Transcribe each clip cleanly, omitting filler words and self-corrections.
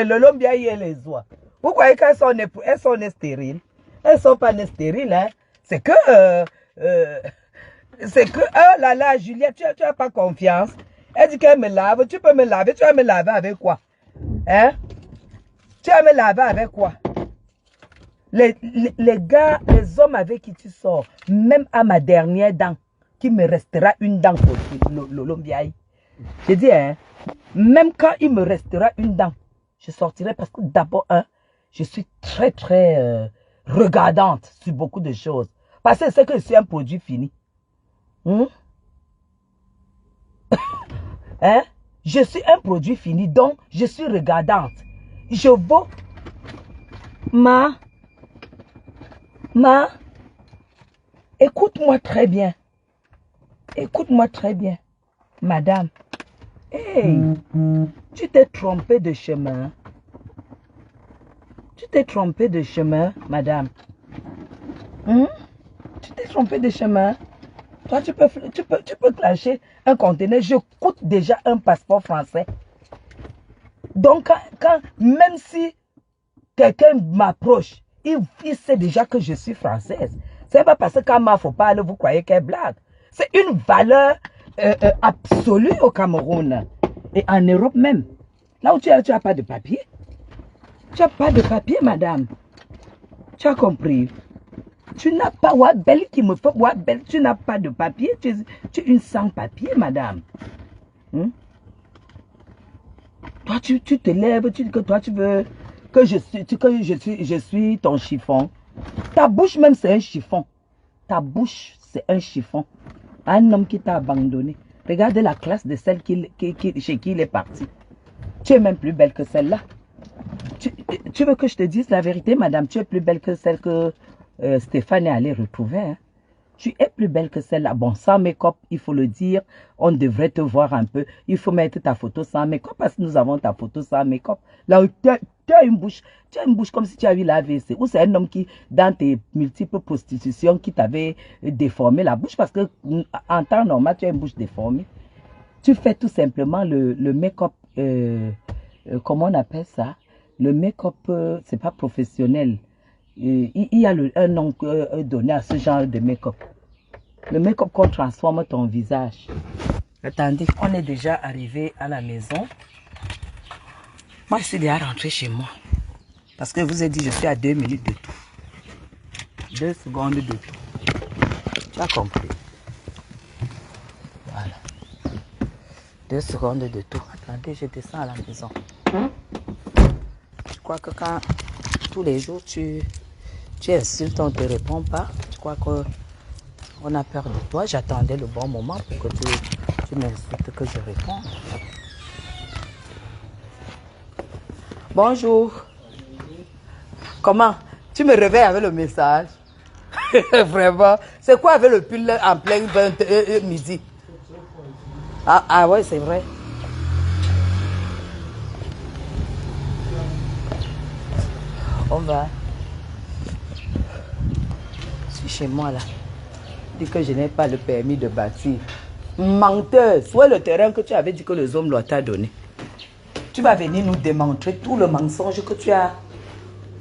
Le lombia et les oies. Vous croyez qu'elles sont stériles? Elles ne sont pas stériles, hein. C'est que, oh là là, Juliette, tu n'as pas confiance. Elle dit qu'elle me lave, tu peux me laver, tu vas me laver avec quoi? Hein? Tu vas me laver avec quoi? Les gars, les hommes avec qui tu sors, même à ma dernière dent, qu'il me restera une dent pour l'olombiaï. Je dis, hein, même quand il me restera une dent, je sortirai parce que d'abord, je suis très, très regardante sur beaucoup de choses. Parce que c'est que je suis un produit fini. Hein? Je suis un produit fini, donc je suis regardante. Je vaux écoute-moi très bien. Écoute-moi très bien, madame. Hey, tu t'es trompé de chemin. Tu t'es trompé de chemin, madame. Tu t'es trompé de chemin. Toi, tu peux clasher un conteneur. Je coûte déjà un passeport français. Donc, même si quelqu'un m'approche, il sait déjà que je suis française. C'est pas parce que quand ma faut parler, vous croyez qu'elle blague. C'est une valeur absolue au Cameroun. Et en Europe même. Là où tu n'as pas de papier. Tu n'as pas de papier, madame. Tu as compris? Tu n'as pas Wabel qui me fait Wabel. Tu n'as pas de papier. Tu es une sans-papier, madame. Toi, tu te lèves, tu dis que toi, tu veux que je suis ton chiffon. Ta bouche même, c'est un chiffon. Ta bouche, c'est un chiffon. Un homme qui t'a abandonné. Regardez la classe de celle chez qui il est parti. Tu es même plus belle que celle-là. Tu veux que je te dise la vérité, madame? Tu es plus belle que celle que Stéphane est allé retrouver. Hein? Tu es plus belle que celle-là. Bon, sans make-up, il faut le dire, on devrait te voir un peu. Il faut mettre ta photo sans make-up parce que nous avons ta photo sans make-up. Là où tu as une bouche comme si tu as eu l'AVC. Ou c'est un homme qui, dans tes multiples prostitutions, qui t'avait déformé la bouche parce que en temps normal, tu as une bouche déformée. Tu fais tout simplement le make-up, comment on appelle ça? Le make-up, c'est pas professionnel. Il y a un nom donné à ce genre de make-up. Le make-up qu'on transforme ton visage. Attendez, on est déjà arrivé à la maison. Moi, je suis déjà rentré chez moi. Parce que je vous ai dit, je suis à 2 minutes de tout. 2 secondes de tout. Tu as compris? Voilà. 2 secondes de tout. Attendez, je descends à la maison. Je crois que quand tous les jours tu insultes, on ne te répond pas. Je crois qu'on a peur de toi. J'attendais le bon moment pour que tu m'insultes, que je réponde. Bonjour. Comment? Tu me réveilles avec le message? Vraiment? C'est quoi avec le pull en plein midi? Ah ouais, c'est vrai. On va. Je suis chez moi là. Dis que je n'ai pas le permis de bâtir. Menteuse. Où est le terrain que tu avais dit que les hommes l'ont t'a donné? Tu vas venir nous démontrer tout le mensonge que tu as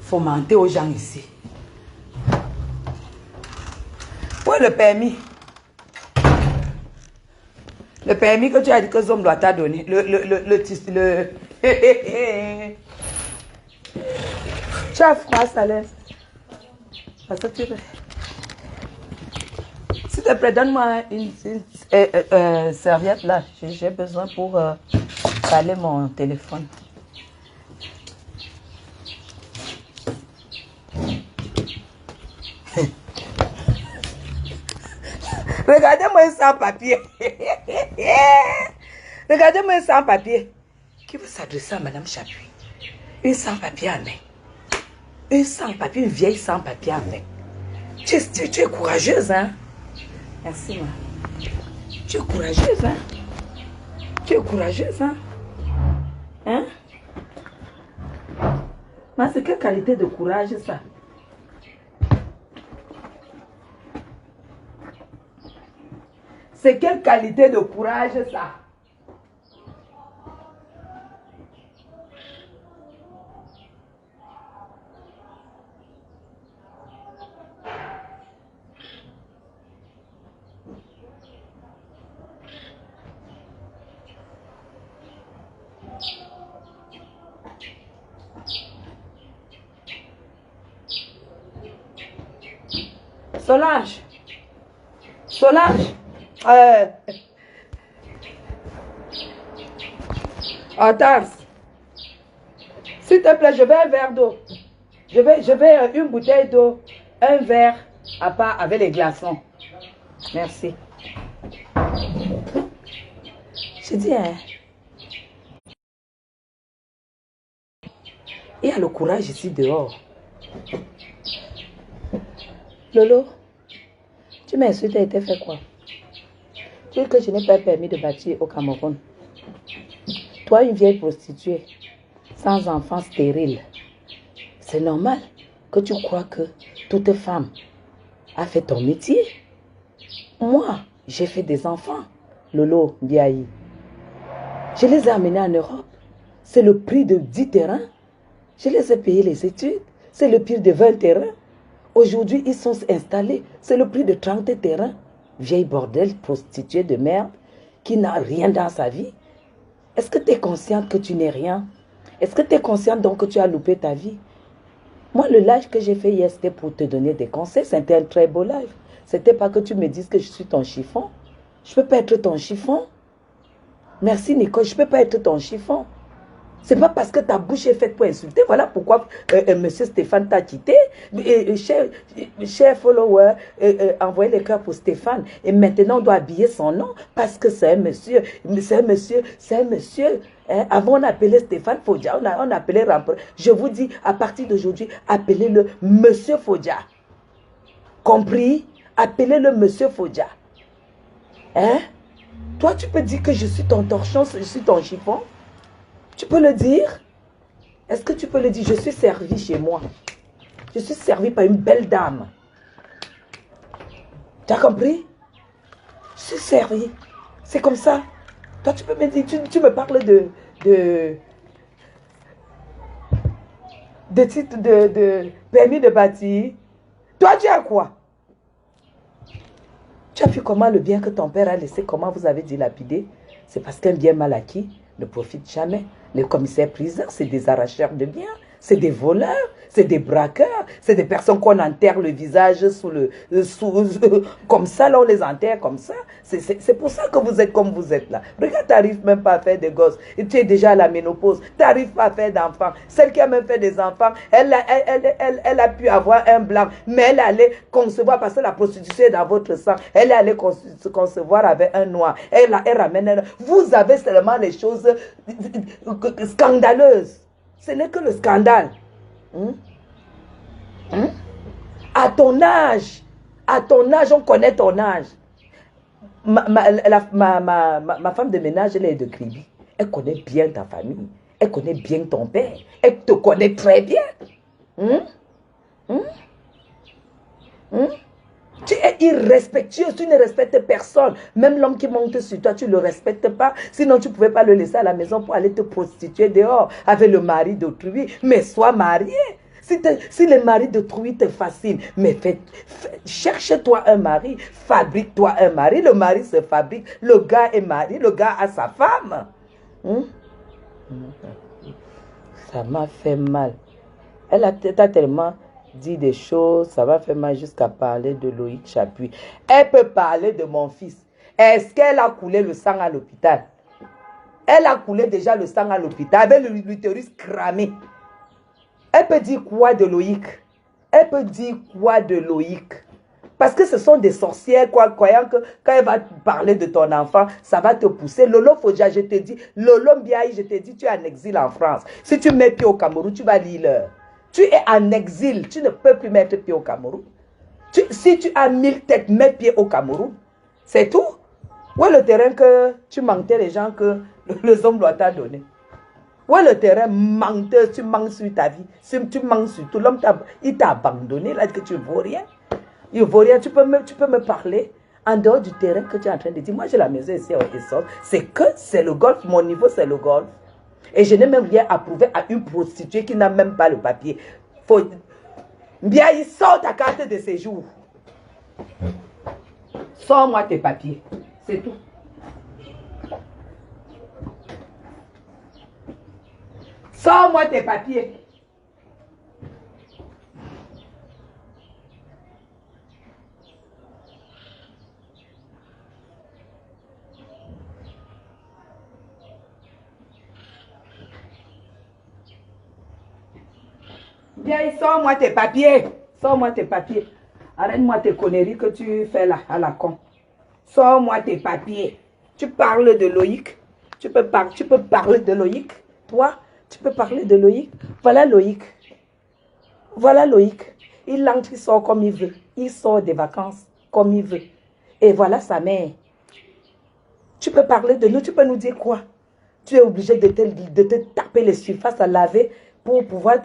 fomenté aux gens ici. Où est le permis? Le permis que tu as dit que les hommes l'ont t'a donné. Tu as froid, Salès. Parce que tu... S'il te plaît, donne-moi une serviette là. J'ai besoin pour caler mon téléphone. Regardez-moi un sans-papier. Regardez-moi un sans-papier. Qui veut s'adresser à Madame Chapuis? Une sans-papier en main. Une sans-papier, une vieille sans-papier en main. Tu es courageuse, hein? Merci, ma. Tu es courageuse, hein? Tu es courageuse, hein? Hein? Mais c'est quelle qualité de courage, ça? C'est quelle qualité de courage, ça? Solange. Solange. Attends. S'il te plaît, je veux un verre d'eau. Je veux une bouteille d'eau, un verre à part avec les glaçons. Merci. Je dis, hein, il y a le courage ici dehors. Lolo, tu m'insultes, tu as été fait quoi? Tu dis que je n'ai pas permis de bâtir au Cameroun. Toi, une vieille prostituée, sans enfant stérile. C'est normal que tu crois que toute femme a fait ton métier. Moi, j'ai fait des enfants. Lolo, Biaï. Je les ai amenés en Europe. C'est le prix de 10 terrains. Je les ai payés les études. C'est le prix de 20 terrains. Aujourd'hui, ils sont installés. C'est le prix de 30 terrains. Vieille bordel, prostituée de merde, qui n'a rien dans sa vie. Est-ce que tu es consciente que tu n'es rien? Est-ce que tu es consciente donc que tu as loupé ta vie? Moi, le live que j'ai fait hier, c'était pour te donner des conseils. C'était un très beau live. C'était pas que tu me dises que je suis ton chiffon. Je peux pas être ton chiffon. Merci Nicole, je peux pas être ton chiffon. C'est pas parce que ta bouche est faite pour insulter. Voilà pourquoi monsieur Stéphane t'a quitté. Cher follower, envoyez les cœurs pour Stéphane. Et maintenant, on doit habiller son nom parce que c'est un monsieur. C'est un monsieur. Hein? Avant, on appelait Stéphane Fodia, on appelait Rampeur. Je vous dis, à partir d'aujourd'hui, appelez-le monsieur Fodia. Compris? Appelez-le monsieur Fodia. Hein? Toi, tu peux dire que je suis ton torchon, je suis ton chiffon? Tu peux le dire? Est-ce que tu peux le dire? Je suis servi chez moi. Je suis servi par une belle dame. Tu as compris? Je suis servi. C'est comme ça. Toi, tu peux me dire, tu me parles de titre de permis de bâtir. Toi, tu as quoi? Tu as vu comment le bien que ton père a laissé, comment vous avez dilapidé? C'est parce qu'un bien mal acquis ne profite jamais. Les commissaires-priseurs, c'est des arracheurs de biens, c'est des voleurs, c'est des braqueurs, c'est des personnes qu'on enterre le visage comme ça, là on les enterre comme ça. C'est pour ça que vous êtes comme vous êtes là. Regarde, tu n'arrives même pas à faire des gosses. Et tu es déjà à la ménopause, tu n'arrives pas à faire d'enfants. Celle qui a même fait des enfants, elle a pu avoir un blanc, mais elle allait concevoir, parce que la prostitution est dans votre sang, elle allait concevoir avec un noir. Elle ramène. Vous avez seulement les choses scandaleuses. Ce n'est que le scandale. À ton âge, on connaît ton âge. Ma femme de ménage, elle est de Kribi. Elle connaît bien ta famille. Elle connaît bien ton père. Elle te connaît très bien. Tu es irrespectueux, tu ne respectes personne. Même l'homme qui monte sur toi, tu ne le respectes pas. Sinon, tu ne pouvais pas le laisser à la maison pour aller te prostituer dehors avec le mari d'autrui. Mais sois marié. Si le mari d'autrui te fascine, mais cherche-toi un mari, fabrique-toi un mari. Le mari se fabrique, le gars est marié, le gars a sa femme. Ça m'a fait mal. Elle a tellement dit des choses, ça m'a fait mal jusqu'à parler de Loïc Chapuis. Elle peut parler de mon fils. Est-ce qu'elle a coulé le sang à l'hôpital? Elle a coulé déjà le sang à l'hôpital avec l'utérus cramé. Elle peut dire quoi de Loïc? Elle peut dire quoi de Loïc? Parce que ce sont des sorcières, croyant que quand elle va parler de ton enfant, ça va te pousser. Lolo Fodia, je te dis, Lolo Mbiaye, je te dis, tu es en exil en France. Si tu mets pied au Cameroun, tu vas lire l'heure. Tu es en exil, tu ne peux plus mettre pied au Cameroun. Si tu as 1000 têtes, mets pied au Cameroun. C'est tout. Où est le terrain que tu mentais les gens que les hommes doivent t'a donné? Où est le terrain menteur, tu mens sur ta vie, tu mens sur tout. L'homme, il t'a abandonné, là, que tu ne vaux rien. Il ne vaut rien, tu peux me parler en dehors du terrain que tu es en train de dire. Moi, j'ai la maison ici à Essor. C'est le golf, mon niveau, c'est le golf. Et je n'ai même rien approuvé à une prostituée qui n'a même pas le papier. Bien, il sort ta carte de séjour. Sors-moi tes papiers. C'est tout. Sors-moi tes papiers. Viens, sors-moi tes papiers. Sors-moi tes papiers. Arrête-moi tes conneries que tu fais là, à la con. Sors-moi tes papiers. Tu parles de Loïc. Tu peux parler de Loïc. Toi, tu peux parler de Loïc. Voilà Loïc. Voilà Loïc. Il entre, il sort comme il veut. Il sort des vacances comme il veut. Et voilà sa mère. Tu peux parler de nous, tu peux nous dire quoi? Tu es obligé de te taper les surfaces à laver pour pouvoir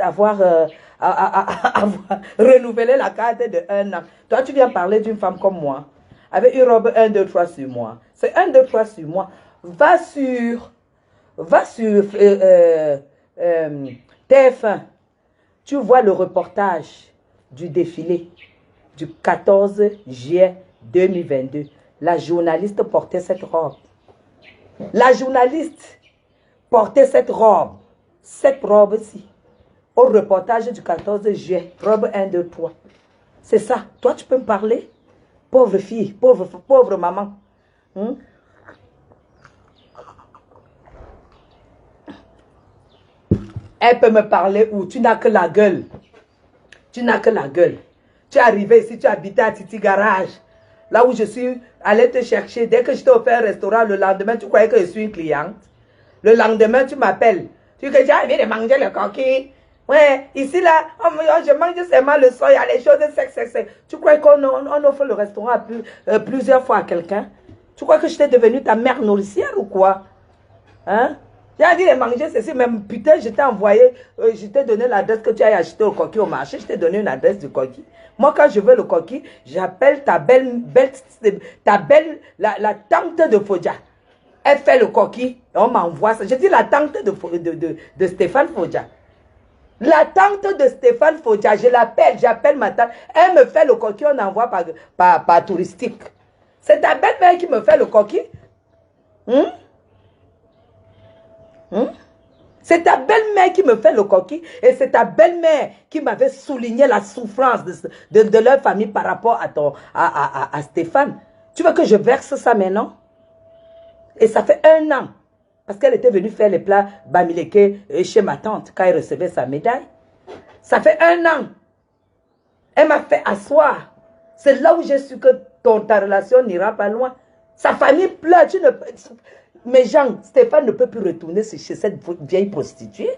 renouveler la carte de 1 an. Toi, tu viens parler d'une femme comme moi, avec une robe 1, 2, 3 sur moi. C'est 1, 2, 3 sur moi. Va sur TF1. Tu vois le reportage du défilé du 14 juillet 2022. La journaliste portait cette robe. La journaliste portait cette robe-ci, au reportage du 14 juillet, robe 1, 2, 3. C'est ça. Toi, tu peux me parler? Pauvre fille, pauvre maman. Elle peut me parler où? Tu n'as que la gueule. Tu n'as que la gueule. Tu es arrivé ici, tu habitais à Titi Garage. Là où je suis allée te chercher. Dès que je t'ai offert un restaurant, le lendemain, tu croyais que je suis une cliente. Le lendemain, tu m'appelles. Tu dis que j'ai envie de manger le coquille. Ouais, ici, là, je mange seulement le soya, les choses sec. Tu crois qu'on offre le restaurant plusieurs fois à quelqu'un? Tu crois que je t'ai devenue ta mère nourricière ou quoi? Hein? J'ai dit de manger ceci, même putain, je t'ai envoyé, je t'ai donné l'adresse que tu as acheté au coquille au marché, je t'ai donné une adresse du coquille. Moi, quand je veux le coquille, j'appelle ta la tante de Fodja. Elle fait le coquille, et on m'envoie ça. Je dis la tante de Stéphane Fodja. La tante de Stéphane Fodja, j'appelle ma tante. Elle me fait le coquille, on envoie par touristique. C'est ta belle-mère qui me fait le coquille. C'est ta belle-mère qui me fait le coquille et c'est ta belle-mère qui m'avait souligné la souffrance de leur famille par rapport à Stéphane. Tu veux que je verse ça maintenant? Et ça fait 1 an. Parce qu'elle était venue faire les plats Bamileke chez ma tante quand elle recevait sa médaille. Ça fait 1 an. Elle m'a fait asseoir. C'est là où j'ai su que ta relation n'ira pas loin. Sa famille pleure. Mais Jean, Stéphane ne peut plus retourner chez cette vieille prostituée.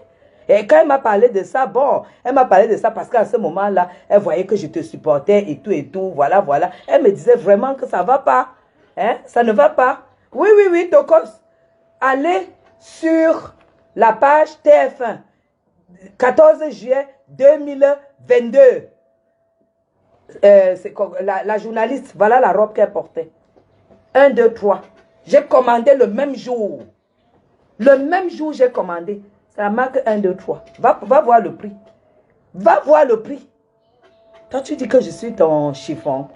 Et quand elle m'a parlé de ça, bon, elle m'a parlé de ça parce qu'à ce moment-là, elle voyait que je te supportais et tout, voilà. Elle me disait vraiment que ça ne va pas. Hein? Ça ne va pas. Oui, Tokos. Allez sur la page TF1, 14 juillet 2022. La journaliste, voilà la robe qu'elle portait. 1, 2, 3. J'ai commandé le même jour. Le même jour, j'ai commandé. Ça marque 1, 2, 3. Va voir le prix. Va voir le prix. Toi, tu dis que je suis ton chiffon.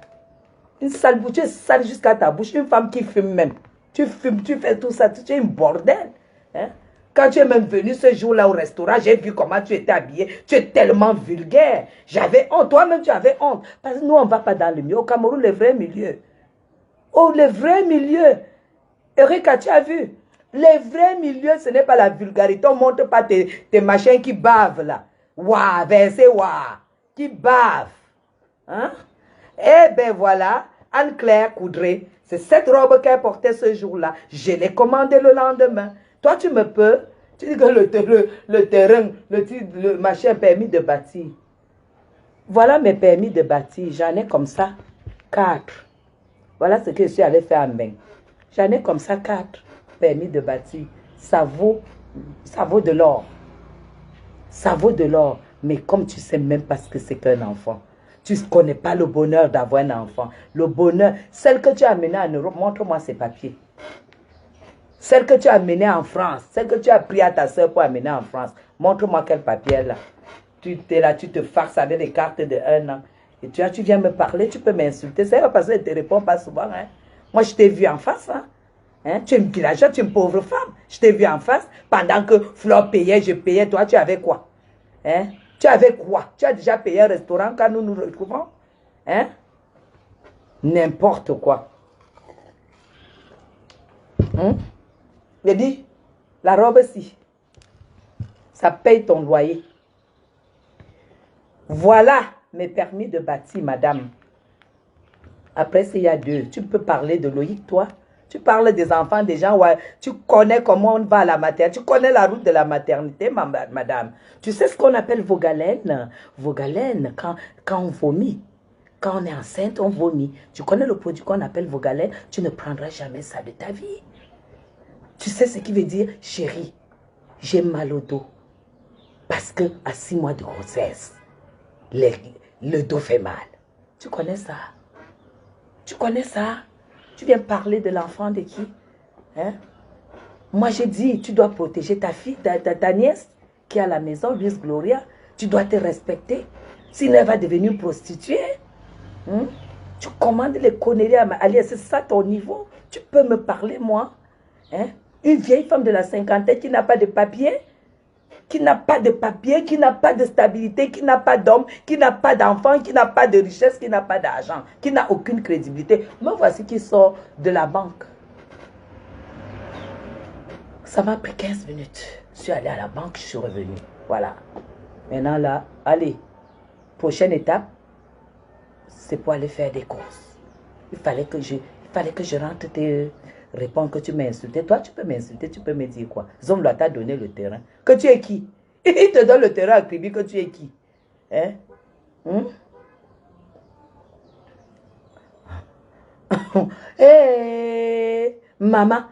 Une sale bouche, tu es sale jusqu'à ta bouche. Une femme qui fume même. Tu fumes, tu fais tout ça. Tu es une bordel. Hein? Quand tu es même venu ce jour-là au restaurant, j'ai vu comment tu étais habillé. Tu es tellement vulgaire. J'avais honte. Toi-même, tu avais honte. Parce que nous, on ne va pas dans le milieu. Au Cameroun, le vrai milieu. Oh, le vrai milieu. Erika, tu as vu? Les vrais milieux, ce n'est pas la vulgarité. On ne montre pas tes machins qui bavent là. Ouah, versé, ouah. Qui bavent. Hein? Eh ben voilà, Anne-Claire Coudray. C'est cette robe qu'elle portait ce jour-là. Je l'ai commandée le lendemain. Toi, tu me peux. Tu dis que le terrain, le machin permis de bâtir. Voilà mes permis de bâtir. J'en ai comme ça 4. Voilà ce que je suis allé faire en main. J'en ai comme ça 4 permis de bâtir. Ça vaut de l'or. Ça vaut de l'or. Mais comme tu ne sais même pas ce que c'est qu'un enfant, tu ne connais pas le bonheur d'avoir un enfant. Le bonheur, celle que tu as amenée en Europe, montre-moi ces papiers. Celle que tu as amenée en France, celle que tu as pris à ta soeur pour amener en France, montre-moi quel papier là. Tu es là, tu te farces avec les cartes de 1 an. Et tu viens me parler, tu peux m'insulter. C'est parce que je ne te réponds pas souvent. Hein. Moi, je t'ai vu en face. Hein. Tu es une villageoise, tu es une pauvre femme. Je t'ai vu en face. Pendant que Flore payait, je payais. Toi, tu avais quoi? Hein? Tu avais quoi? Tu as déjà payé un restaurant quand nous nous retrouvons? Hein? N'importe quoi. Je dis, la robe-ci, ça paye ton loyer. Voilà mes permis de bâtir, madame. Après, il y a deux. Tu peux parler de Loïc, toi. Tu parles des enfants, des gens. Ouais, tu connais comment on va à la maternité. Tu connais la route de la maternité, madame. Tu sais ce qu'on appelle vos galènes. Vos galènes, quand on vomit. Quand on est enceinte, on vomit. Tu connais le produit qu'on appelle vos galènes. Tu ne prendras jamais ça de ta vie. Tu sais ce qui veut dire, chérie, j'ai mal au dos. Parce que à 6 mois de grossesse, le dos fait mal. Tu connais ça? Tu connais ça? Tu viens parler de l'enfant de qui? Hein? Moi, j'ai dit, tu dois protéger ta fille, ta nièce qui est à la maison, Luis Gloria. Tu dois te respecter. Sinon, elle va devenir prostituée. Hein? Tu commandes les conneries à Alice, c'est ça ton niveau? Tu peux me parler, moi? Hein? Une vieille femme de la cinquantaine qui n'a pas de papier, qui n'a pas de papier, qui n'a pas de stabilité, qui n'a pas d'homme, qui n'a pas d'enfant, qui n'a pas de richesse, qui n'a pas d'argent, qui n'a aucune crédibilité. Me voici qui sort de la banque. Ça m'a pris 15 minutes. Je suis allée à la banque, je suis revenue. Voilà. Maintenant là, allez. Prochaine étape, c'est pour aller faire des courses. Il fallait que je rentre te répondre que tu m'as insulté. Toi, tu peux m'insulter, tu peux me dire quoi? Zomla t'a donné le terrain. Que tu es qui? Il te donne le terrain à Kribi, que tu es qui? Hein? Hey, maman,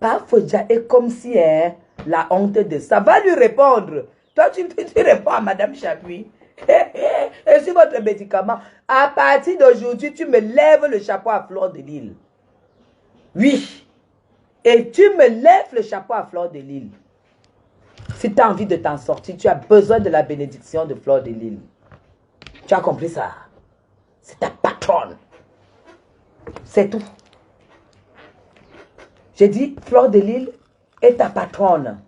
pas Fodja est comme si hein, la honte de ça. Va lui répondre. Toi, tu réponds à Madame Chapuis. Et sur votre médicament, à partir d'aujourd'hui, tu me lèves le chapeau à Fleur de Lille. Oui. Et tu me lèves le chapeau à Fleur de Lille. Si tu as envie de t'en sortir, tu as besoin de la bénédiction de Fleur de Lille. Tu as compris ça? C'est ta patronne. C'est tout. J'ai dit, Fleur de Lille est ta patronne.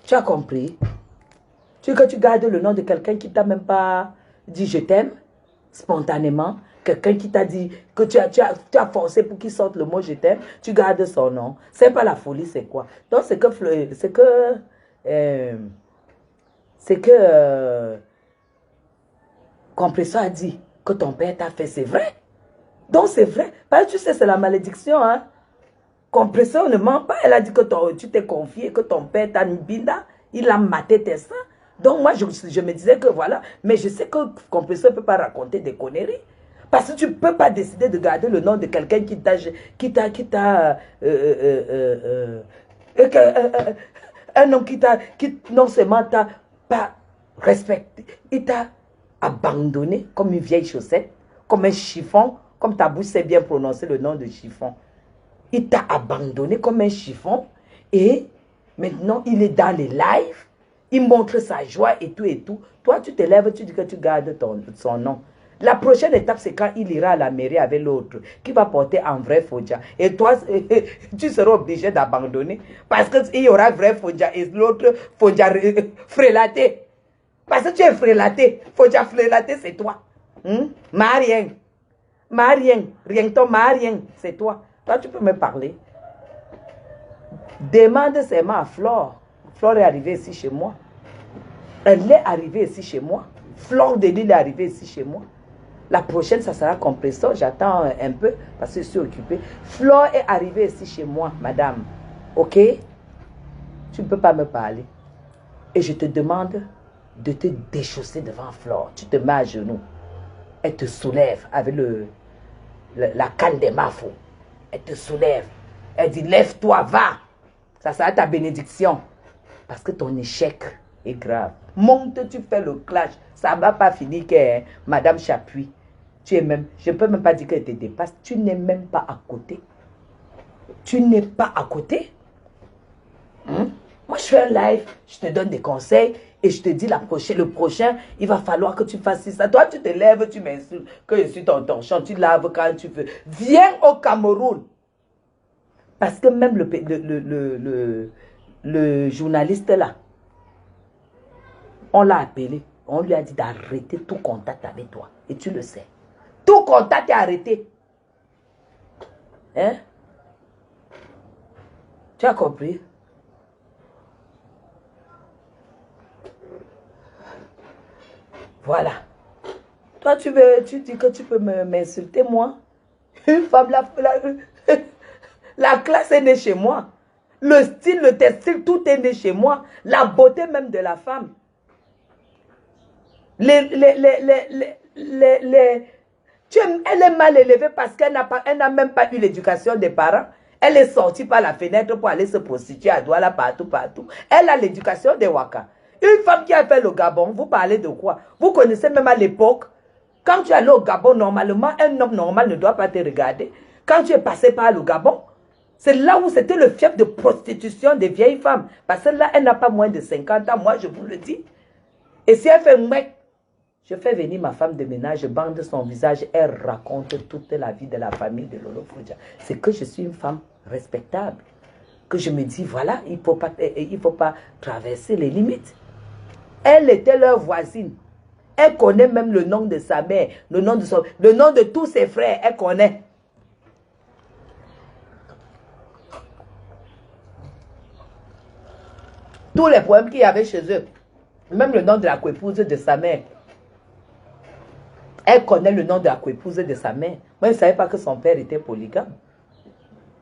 Tu as compris? Tu veux que tu gardes le nom de quelqu'un qui t'a même pas dit je t'aime, spontanément. Quelqu'un qui t'a dit que tu as forcé pour qu'il sorte le mot je t'aime. Tu gardes son nom. C'est pas la folie, c'est quoi? Donc c'est que Compresseur a dit que ton père t'a fait, c'est vrai. Donc c'est vrai. Parce que tu sais, c'est la malédiction, hein. Compresseur ne ment pas. Elle a dit que tu t'es confié, que ton père t'a une binda. Il a maté tes seins. Donc moi, je me disais que voilà. Mais je sais que Compresseur ne peut pas raconter des conneries. Parce que tu ne peux pas décider de garder le nom de quelqu'un un homme qui non seulement t'a pas respecté, il t'a abandonné comme une vieille chaussette, comme un chiffon, comme ta bouche sait bien prononcer le nom de chiffon. Il t'a abandonné comme un chiffon et maintenant il est dans les lives, il montre sa joie et tout et tout. Toi, tu te lèves, tu dis que tu gardes son nom. La prochaine étape, c'est quand il ira à la mairie avec l'autre, qui va porter un vrai Fodja. Et toi, tu seras obligé d'abandonner. Parce qu'il y aura vrai Fodja et l'autre Fodja frélaté. Parce que tu es frélaté. Fodja frélaté, c'est toi. Marien. Marien. Rien que ton Marien, c'est toi. Toi, tu peux me parler. Demande seulement à Flore. Flore est arrivée ici chez moi. Elle est arrivée ici chez moi. Fleur de Lille est arrivée ici chez moi. La prochaine, ça sera Compresseur. J'attends un peu parce que je suis occupée. Flore est arrivée ici chez moi, madame. Ok? Tu ne peux pas me parler. Et je te demande de te déchausser devant Flore. Tu te mets à genoux. Elle te soulève avec la canne des mafos. Elle te soulève. Elle dit, lève-toi, va. Ça sera ta bénédiction. Parce que ton échec est grave. Monte, tu fais le clash. Ça ne va pas finir que Madame Chapuis. Tu es même, je ne peux même pas dire qu'elle te dépasse. Tu n'es même pas à côté. Tu n'es pas à côté. Moi, je fais un live, je te donne des conseils et je te dis le prochain, il va falloir que tu fasses ça. Toi, tu te lèves, tu m'insultes, que je suis ton torchon, tu laves quand tu veux. Viens au Cameroun. Parce que même le journaliste là, on l'a appelé. On lui a dit d'arrêter tout contact avec toi. Et tu le sais. Tout contact est arrêté. Hein? Tu as compris? Voilà. Toi, tu dis que tu peux m'insulter, moi. Une femme, la classe est née chez moi. Le style, le textile, tout est né chez moi. La beauté même de la femme. Elle est mal élevée parce qu'elle n'a même pas eu l'éducation des parents. Elle est sortie par la fenêtre pour aller se prostituer à Douala partout, partout. Elle a l'éducation des Waka. Une femme qui a fait le Gabon, vous parlez de quoi? Vous connaissez même à l'époque, quand tu es allé au Gabon, normalement, un homme normal ne doit pas te regarder. Quand tu es passé par le Gabon, c'est là où c'était le fief de prostitution des vieilles femmes. Parce que là, elle n'a pas moins de 50 ans, moi je vous le dis. Et si elle fait mec, je fais venir ma femme de ménage, je bande son visage, elle raconte toute la vie de la famille de Lolo Fouja. C'est que je suis une femme respectable. Que je me dis, voilà, il ne faut pas traverser les limites. Elle était leur voisine. Elle connaît même le nom de sa mère, le nom de tous ses frères, elle connaît. Tous les problèmes qu'il y avait chez eux, même le nom de la coépouse de sa mère. Elle connaît le nom de la coépouse de sa mère. Moi, je ne savais pas que son père était polygame.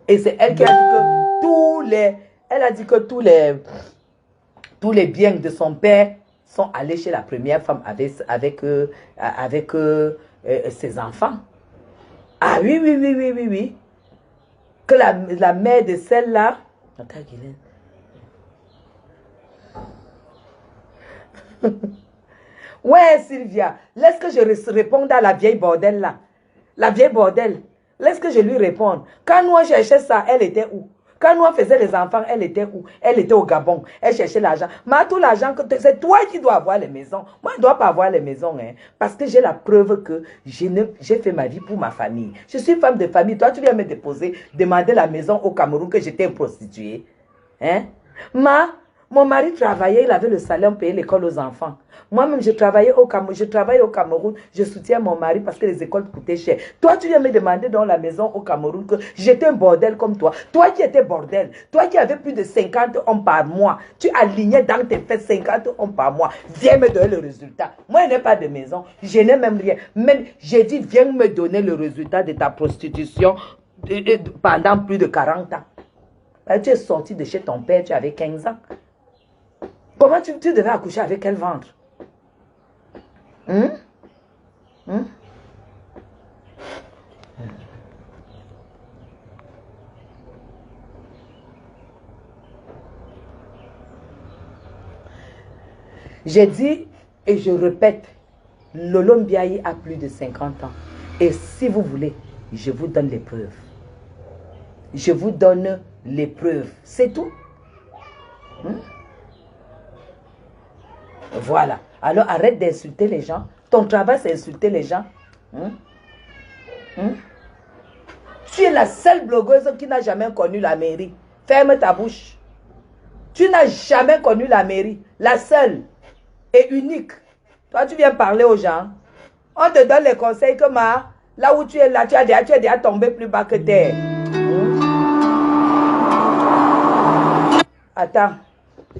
Et c'est elle qui a dit que tous les biens de son père sont allés chez la première femme avec ses enfants. Ah oui, oui, oui, oui, oui, oui. Que la mère de celle-là... Attends, Guylaine. Ouais, Sylvia, laisse que je réponde à la vieille bordel là. La vieille bordel, laisse que je lui réponde. Quand nous on cherchait ça, elle était où? Quand nous on faisait les enfants, elle était où? Elle était au Gabon. Elle cherchait l'argent. Mais tout l'argent, c'est toi qui dois avoir les maisons. Moi, je ne dois pas avoir les maisons. Hein, parce que j'ai la preuve que j'ai fait ma vie pour ma famille. Je suis femme de famille. Toi, tu viens me déposer, demander la maison au Cameroun que j'étais une prostituée. Hein? Mon mari travaillait, il avait le salaire, on payait l'école aux enfants. Moi-même, je travaille au Cameroun, je soutiens mon mari parce que les écoles coûtaient cher. Toi, tu viens me demander dans la maison au Cameroun que j'étais un bordel comme toi. Toi qui étais bordel, toi qui avais plus de 50 hommes par mois, tu alignais dans tes fesses 50 hommes par mois. Viens me donner le résultat. Moi, je n'ai pas de maison, je n'ai même rien. Même, j'ai dit, viens me donner le résultat de ta prostitution pendant plus de 40 ans. Tu es sorti de chez ton père, tu avais 15 ans. Comment tu devais accoucher avec quel ventre? J'ai dit et je répète, Lolo Mbiaye a plus de 50 ans. Et si vous voulez, je vous donne les preuves. Je vous donne les preuves. C'est tout. Voilà. Alors arrête d'insulter les gens. Ton travail, c'est insulter les gens. Tu es la seule blogueuse qui n'a jamais connu la mairie. Ferme ta bouche. Tu n'as jamais connu la mairie. La seule et unique. Toi, tu viens parler aux gens. On te donne les conseils que là où tu es là, tu es déjà tombé plus bas que terre. Attends.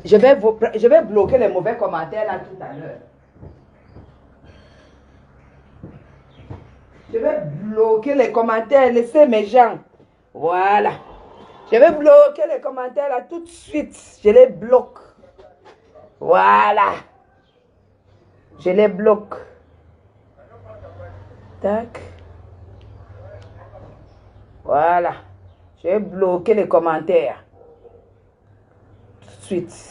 Je vais bloquer les mauvais commentaires là tout à l'heure. Je vais bloquer les commentaires, laissez mes gens. Voilà. Je vais bloquer les commentaires là tout de suite. Je les bloque. Voilà. Je les bloque. Tac. Voilà. Je vais bloquer les commentaires. Tout de suite.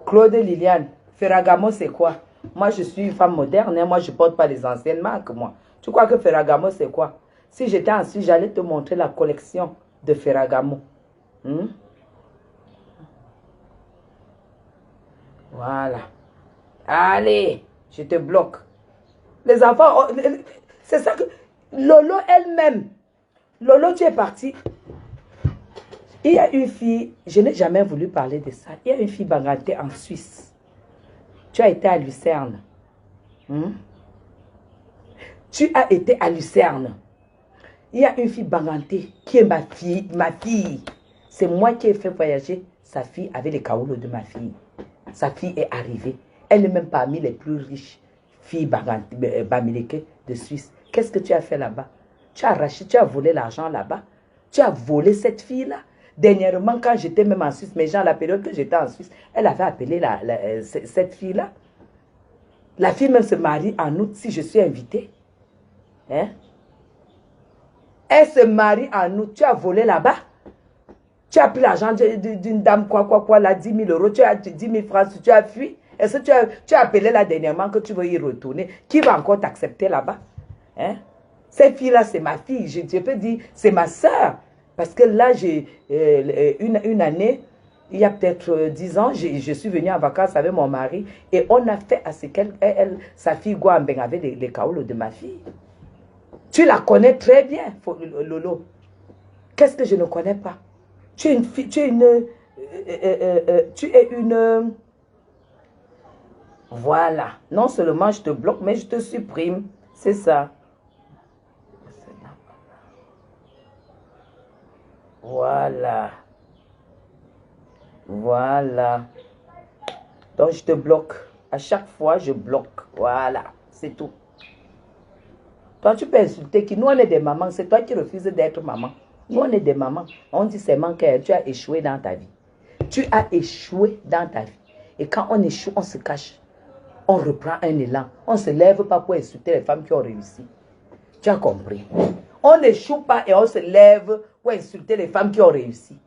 Claude Liliane, Ferragamo c'est quoi? Moi je suis une femme moderne, hein? Moi je ne porte pas les anciennes marques moi. Tu crois que Ferragamo c'est quoi? Si j'étais en Suisse, j'allais te montrer la collection de Ferragamo. Voilà. Allez, je te bloque. Les enfants, c'est ça que... Lolo elle-même, Lolo tu es partie. Il y a une fille, je n'ai jamais voulu parler de ça. Il y a une fille banglatée en Suisse. Tu as été à Lucerne. Tu as été à Lucerne. Il y a une fille Banganté qui est ma fille. C'est moi qui ai fait voyager sa fille avec les kaoulos de ma fille. Sa fille est arrivée. Elle est même parmi les plus riches filles bamileke de Suisse. Qu'est-ce que tu as fait là-bas? Tu as arraché, tu as volé l'argent là-bas. Tu as volé cette fille-là. Dernièrement, quand j'étais même en Suisse, mes gens, la période que j'étais en Suisse, elle avait appelé cette fille-là. La fille même se marie en août si je suis invitée. Hein? Elle se marie en août. Tu as volé là-bas. Tu as pris l'argent d'une dame, là, 10 000 euros. Tu as 10 000 francs. Tu as fui. Est-ce que tu as appelé là dernièrement que tu veux y retourner? Qui va encore t'accepter là-bas? Hein? Cette fille-là, c'est ma fille. Je peux dire, c'est ma soeur. Parce que là, j'ai une année, il y a peut-être 10 ans, je suis venue en vacances avec mon mari et on a fait à ce qu'elle, sa fille Guambeng avec les kaoulos de ma fille. Tu la connais très bien, Lolo. Qu'est-ce que je ne connais pas? Tu es une fille, tu es une... Voilà. Non seulement je te bloque, mais je te supprime. C'est ça. Voilà. Voilà. Donc, je te bloque. À chaque fois, je bloque. Voilà. C'est tout. Toi, tu peux insulter qui? Nous, on est des mamans. C'est toi qui refuses d'être maman. Nous, on est des mamans. On dit c'est manqué. Tu as échoué dans ta vie. Tu as échoué dans ta vie. Et quand on échoue, on se cache. On reprend un élan. On ne se lève pas pour insulter les femmes qui ont réussi. Tu as compris? On n'échoue pas et on se lève pour insulter les femmes qui ont réussi.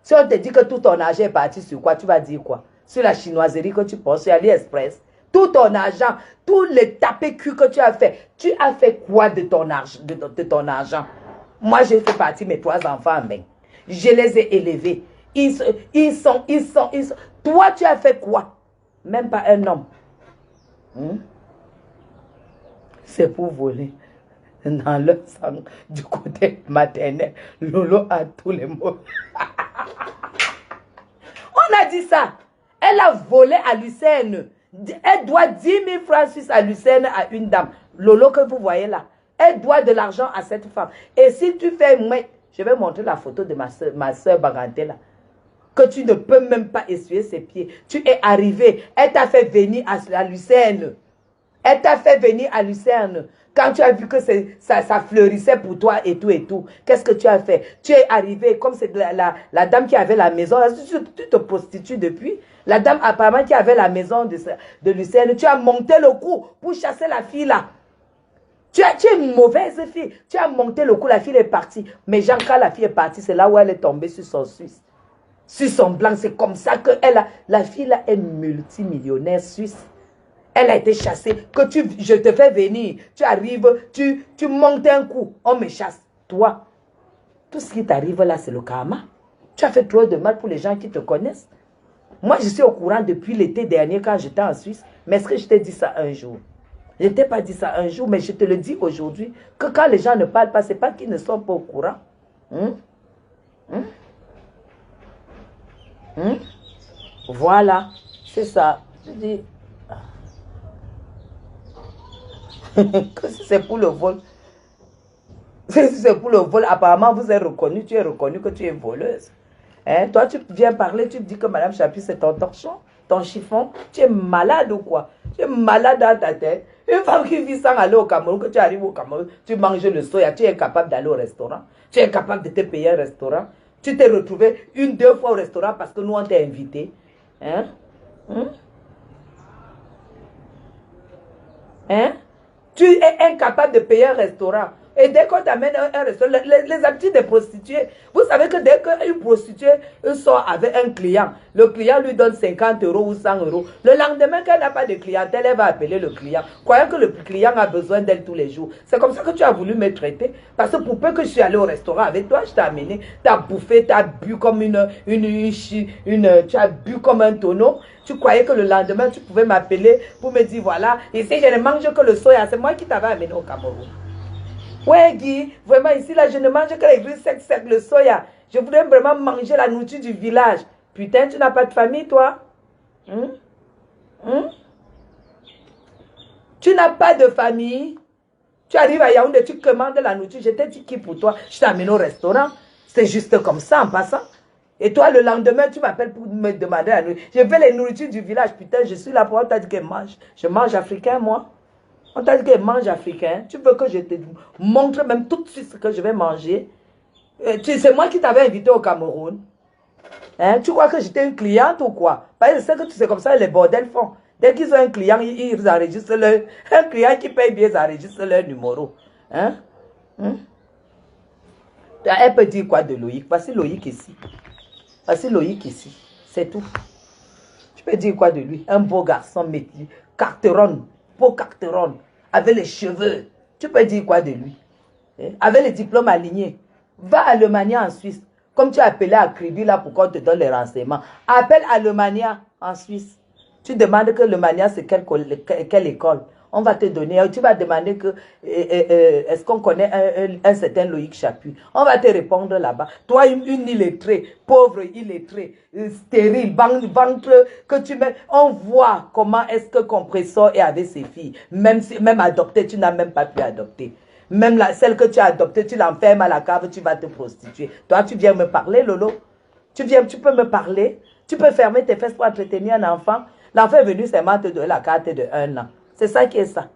Si on te dit que tout ton argent est parti sur quoi, tu vas dire quoi? Sur la chinoiserie que tu penses, sur AliExpress. Tout ton argent, tous les tapés cul que tu as fait quoi de ton argent? De ton argent? Moi, j'ai fait partie de mes 3 enfants, mais je les ai élevés. Ils sont. Toi, tu as fait quoi? Même pas un homme. C'est pour voler. Dans le sang du côté maternel, Lolo a tous les mots. On a dit ça. Elle a volé à Lucerne. Elle doit 10 000 francs suisses à Lucerne à une dame. Lolo que vous voyez là. Elle doit de l'argent à cette femme. Et si tu fais... Je vais montrer la photo de ma soeur Baganté là. Que tu ne peux même pas essuyer ses pieds. Tu es arrivé. Elle t'a fait venir à Lucerne. Elle t'a fait venir à Lucerne. Quand tu as vu que ça fleurissait pour toi et tout, qu'est-ce que tu as fait? Tu es arrivé, comme c'est la dame qui avait la maison, tu te prostitues depuis. La dame apparemment qui avait la maison de Lucerne, tu as monté le coup pour chasser la fille là. Tu es une mauvaise fille. Tu as monté le coup, la fille est partie. Mais quand la fille est partie, c'est là où elle est tombée sur son suisse. Sur son blanc, c'est comme ça que la fille là est multimillionnaire suisse. Elle a été chassée. Je te fais venir. Tu arrives, tu montes un coup. On me chasse. Toi, tout ce qui t'arrive là, c'est le karma. Tu as fait trop de mal pour les gens qui te connaissent. Moi, je suis au courant depuis l'été dernier quand j'étais en Suisse. Mais est-ce que je t'ai dit ça un jour? Je ne t'ai pas dit ça un jour, mais je te le dis aujourd'hui. Que quand les gens ne parlent pas, ce n'est pas qu'ils ne sont pas au courant. Voilà. C'est ça. Je dis... que si c'est pour le vol, si c'est pour le vol, apparemment vous êtes reconnu, tu es reconnu que tu es voleuse. Hein? Toi, tu viens parler, tu dis que Madame Chapuis, c'est ton torchon, ton chiffon. Tu es malade ou quoi? Tu es malade dans ta tête. Une femme qui vit sans aller au Cameroun, que tu arrives au Cameroun, tu manges le soya, tu es incapable d'aller au restaurant. Tu es incapable de te payer un restaurant. Tu t'es retrouvé 1-2 fois au restaurant parce que nous, on t'a invité. Hein? Hein? Tu es incapable de payer un restaurant. Et dès qu'on t'amène un restaurant, les habitudes des prostituées, vous savez que dès qu'une prostituée sort avec un client, le client lui donne 50 euros ou 100 euros. Le lendemain, qu'elle n'a pas de clientèle, elle va appeler le client, croyant que le client a besoin d'elle tous les jours. C'est comme ça que tu as voulu me traiter. Parce que pour peu que je suis allé au restaurant avec toi, je t'ai amené, tu as bouffé, tu as bu comme tu as bu comme un tonneau. Tu croyais que le lendemain, tu pouvais m'appeler pour me dire, voilà, ici, je ne mange que le soya. C'est moi qui t'avais amené au Cameroun. Ouais, Guy, vraiment, ici, là, je ne mange que les grues secs, le soya. Je voudrais vraiment manger la nourriture du village. Putain, tu n'as pas de famille, toi? Tu n'as pas de famille? Tu arrives à Yaoundé, tu commandes la nourriture, je t'ai dit qui pour toi, je t'amène au restaurant. C'est juste comme ça en passant. Et toi, le lendemain, tu m'appelles pour me demander la nourriture. Je fais les nourritures du village, putain, je suis là pour on t'a dit qu'elle mange. Je mange africain, moi. On t'a dit qu'elle mange africain. Tu veux que je te montre même tout de suite ce que je vais manger. C'est moi qui t'avais invité au Cameroun. Hein? Tu crois que j'étais une cliente ou quoi? Parce que c'est que c'est comme ça les bordels font. Dès qu'ils ont un client, ils enregistrent leur... Un client qui paye bien, ils enregistrent leur numéro. Hein? Hein? Elle peut dire quoi de Loïc? Voici Loïc ici. Voici Loïc ici. C'est tout. Tu peux dire quoi de lui? Un beau garçon, métier, carteron, beau carteron, avec les cheveux. Tu peux dire quoi de lui? Hein? Avec les diplômes alignés. Va à Alemania en Suisse. Comme tu as appelé à Kribi là pour qu'on te donne les renseignements. Appelle Alemania en Suisse. Tu demandes que Alemania c'est quelle école. On va te donner, tu vas demander que est-ce qu'on connaît un certain Loïc Chapuis. On va te répondre là-bas. Toi, une illettrée, pauvre illettrée, stérile, ventre que tu mets. On voit comment est-ce que Compressor est avec ses filles. Même adopté, tu n'as même pas pu adopter. Même celle que tu as adoptée, tu l'enfermes à la cave, tu vas te prostituer. Toi, tu viens me parler, Lolo. Tu peux me parler. Tu peux fermer tes fesses pour entretenir un enfant. L'enfant est venu seulement te donner la carte de 1 an. C'est ça qui est ça.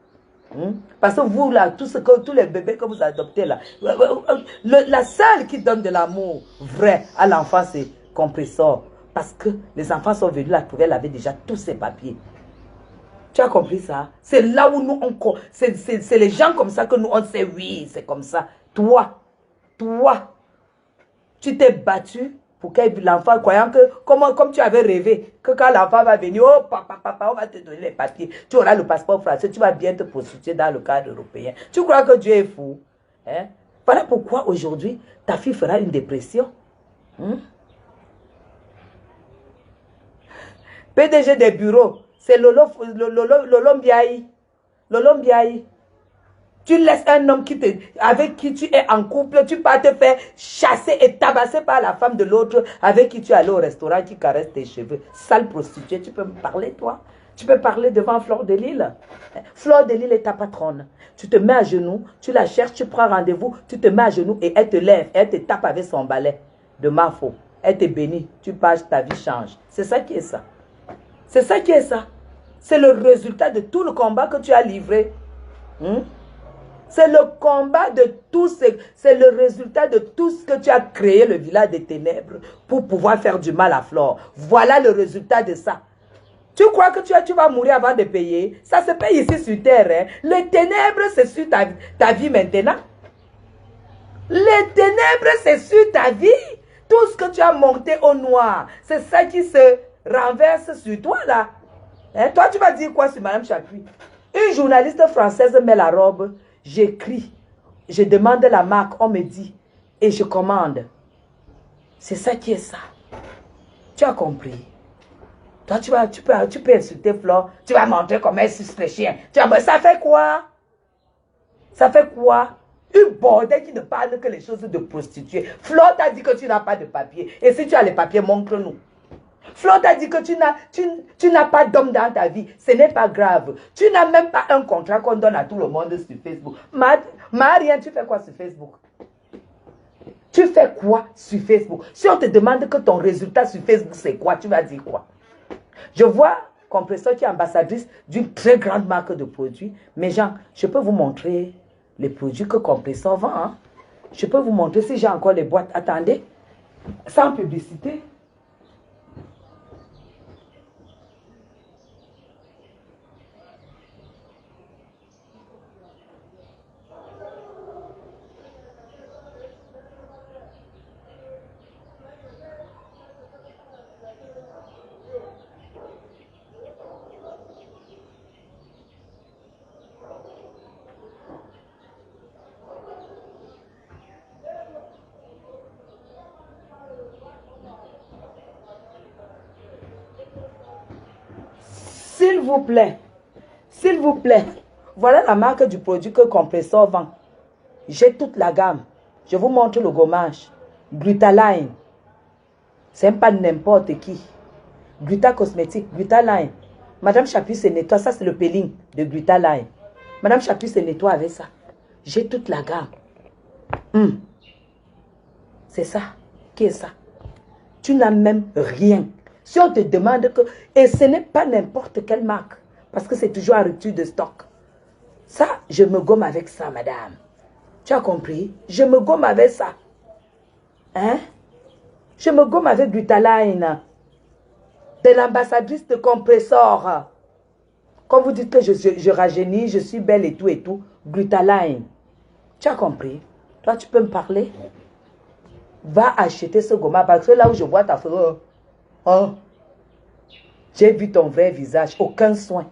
Parce que vous, là, tous les bébés que vous adoptez, là, la seule qui donne de l'amour vrai à l'enfant, c'est Compressor. Parce que les enfants sont venus là, elle avait déjà tous ses papiers. Tu as compris ça? C'est là où nous, c'est les gens comme ça que nous, on sait, oui, c'est comme ça. Toi, tu t'es battu pour que l'enfant, croyant que, comme tu avais rêvé, que quand l'enfant va venir, oh papa, on va te donner les papiers. Tu auras le passeport français, tu vas bien te prostituer dans le cadre européen. Tu crois que Dieu est fou? Hein? Voilà pourquoi aujourd'hui, ta fille fera une dépression. PDG des bureaux, c'est Lolo Mbiaye. Lolo Mbiaye. Tu laisses un homme avec qui tu es en couple, tu vas te faire chasser et tabasser par la femme de l'autre avec qui tu es allé au restaurant qui caresse tes cheveux. Sale prostituée, tu peux me parler toi? Tu peux parler devant Fleur de Lille? Fleur de Lille est ta patronne. Tu te mets à genoux, tu la cherches, tu prends rendez-vous, tu te mets à genoux et elle te lève, elle te tape avec son balai de Mafo. Elle te bénit, tu passes, ta vie change. C'est ça qui est ça. C'est ça qui est ça. C'est le résultat de tout le combat que tu as livré. C'est le combat de tout c'est le résultat de tout ce que tu as créé, le village des ténèbres, pour pouvoir faire du mal à Flore. Voilà le résultat de ça. Tu crois que tu vas mourir avant de payer? Ça se paye ici sur terre. Hein? Les ténèbres, c'est sur ta vie maintenant. Les ténèbres, c'est sur ta vie. Tout ce que tu as monté au noir, c'est ça qui se renverse sur toi là. Hein? Toi, tu vas dire quoi sur Madame Chapuis? Une journaliste française met la robe, j'écris, je demande la marque, on me dit, et je commande. C'est ça qui est ça. Tu as compris? Toi, tu peux insulter Flore, tu vas montrer comment elle suce les chiens. Ça fait quoi? Ça fait quoi? Une bordel qui ne parle que les choses de prostituée. Flore t'a dit que tu n'as pas de papier. Et si tu as les papiers, montre-nous. Flore t'a dit que tu n'as pas d'homme dans ta vie. Ce n'est pas grave. Tu n'as même pas un contrat qu'on donne à tout le monde sur Facebook. Marianne, tu fais quoi sur Facebook? Tu fais quoi sur Facebook? Si on te demande que ton résultat sur Facebook, c'est quoi? Tu vas dire quoi? Je vois Compressor qui est ambassadrice d'une très grande marque de produits. Mais Jean, je peux vous montrer les produits que Compressor vend. Hein? Je peux vous montrer si j'ai encore les boîtes. Attendez, sans publicité. S'il vous plaît, voilà la marque du produit que Compressor vend. J'ai toute la gamme. Je vous montre le gommage. Glutaline. C'est pas n'importe qui. Gluta cosmétique, Glutaline. Madame Chapuis se nettoie, ça c'est le peeling de Glutaline. Madame Chapuis se nettoie avec ça. J'ai toute la gamme. Hum. C'est ça. Qui est ça? Tu n'as même rien. Si on te demande que... Et ce n'est pas n'importe quelle marque. Parce que c'est toujours en rupture de stock. Ça, je me gomme avec ça, madame. Tu as compris? Je me gomme avec ça. Hein? Je me gomme avec Glutaline. De l'ambassadrice de compresseur. Comme vous dites que je rajeunis, je suis belle et tout. Glutaline. Tu as compris? Toi, tu peux me parler? Va acheter ce gomma parce que là où je vois ta photo, oh, j'ai vu ton vrai visage. Aucun soin.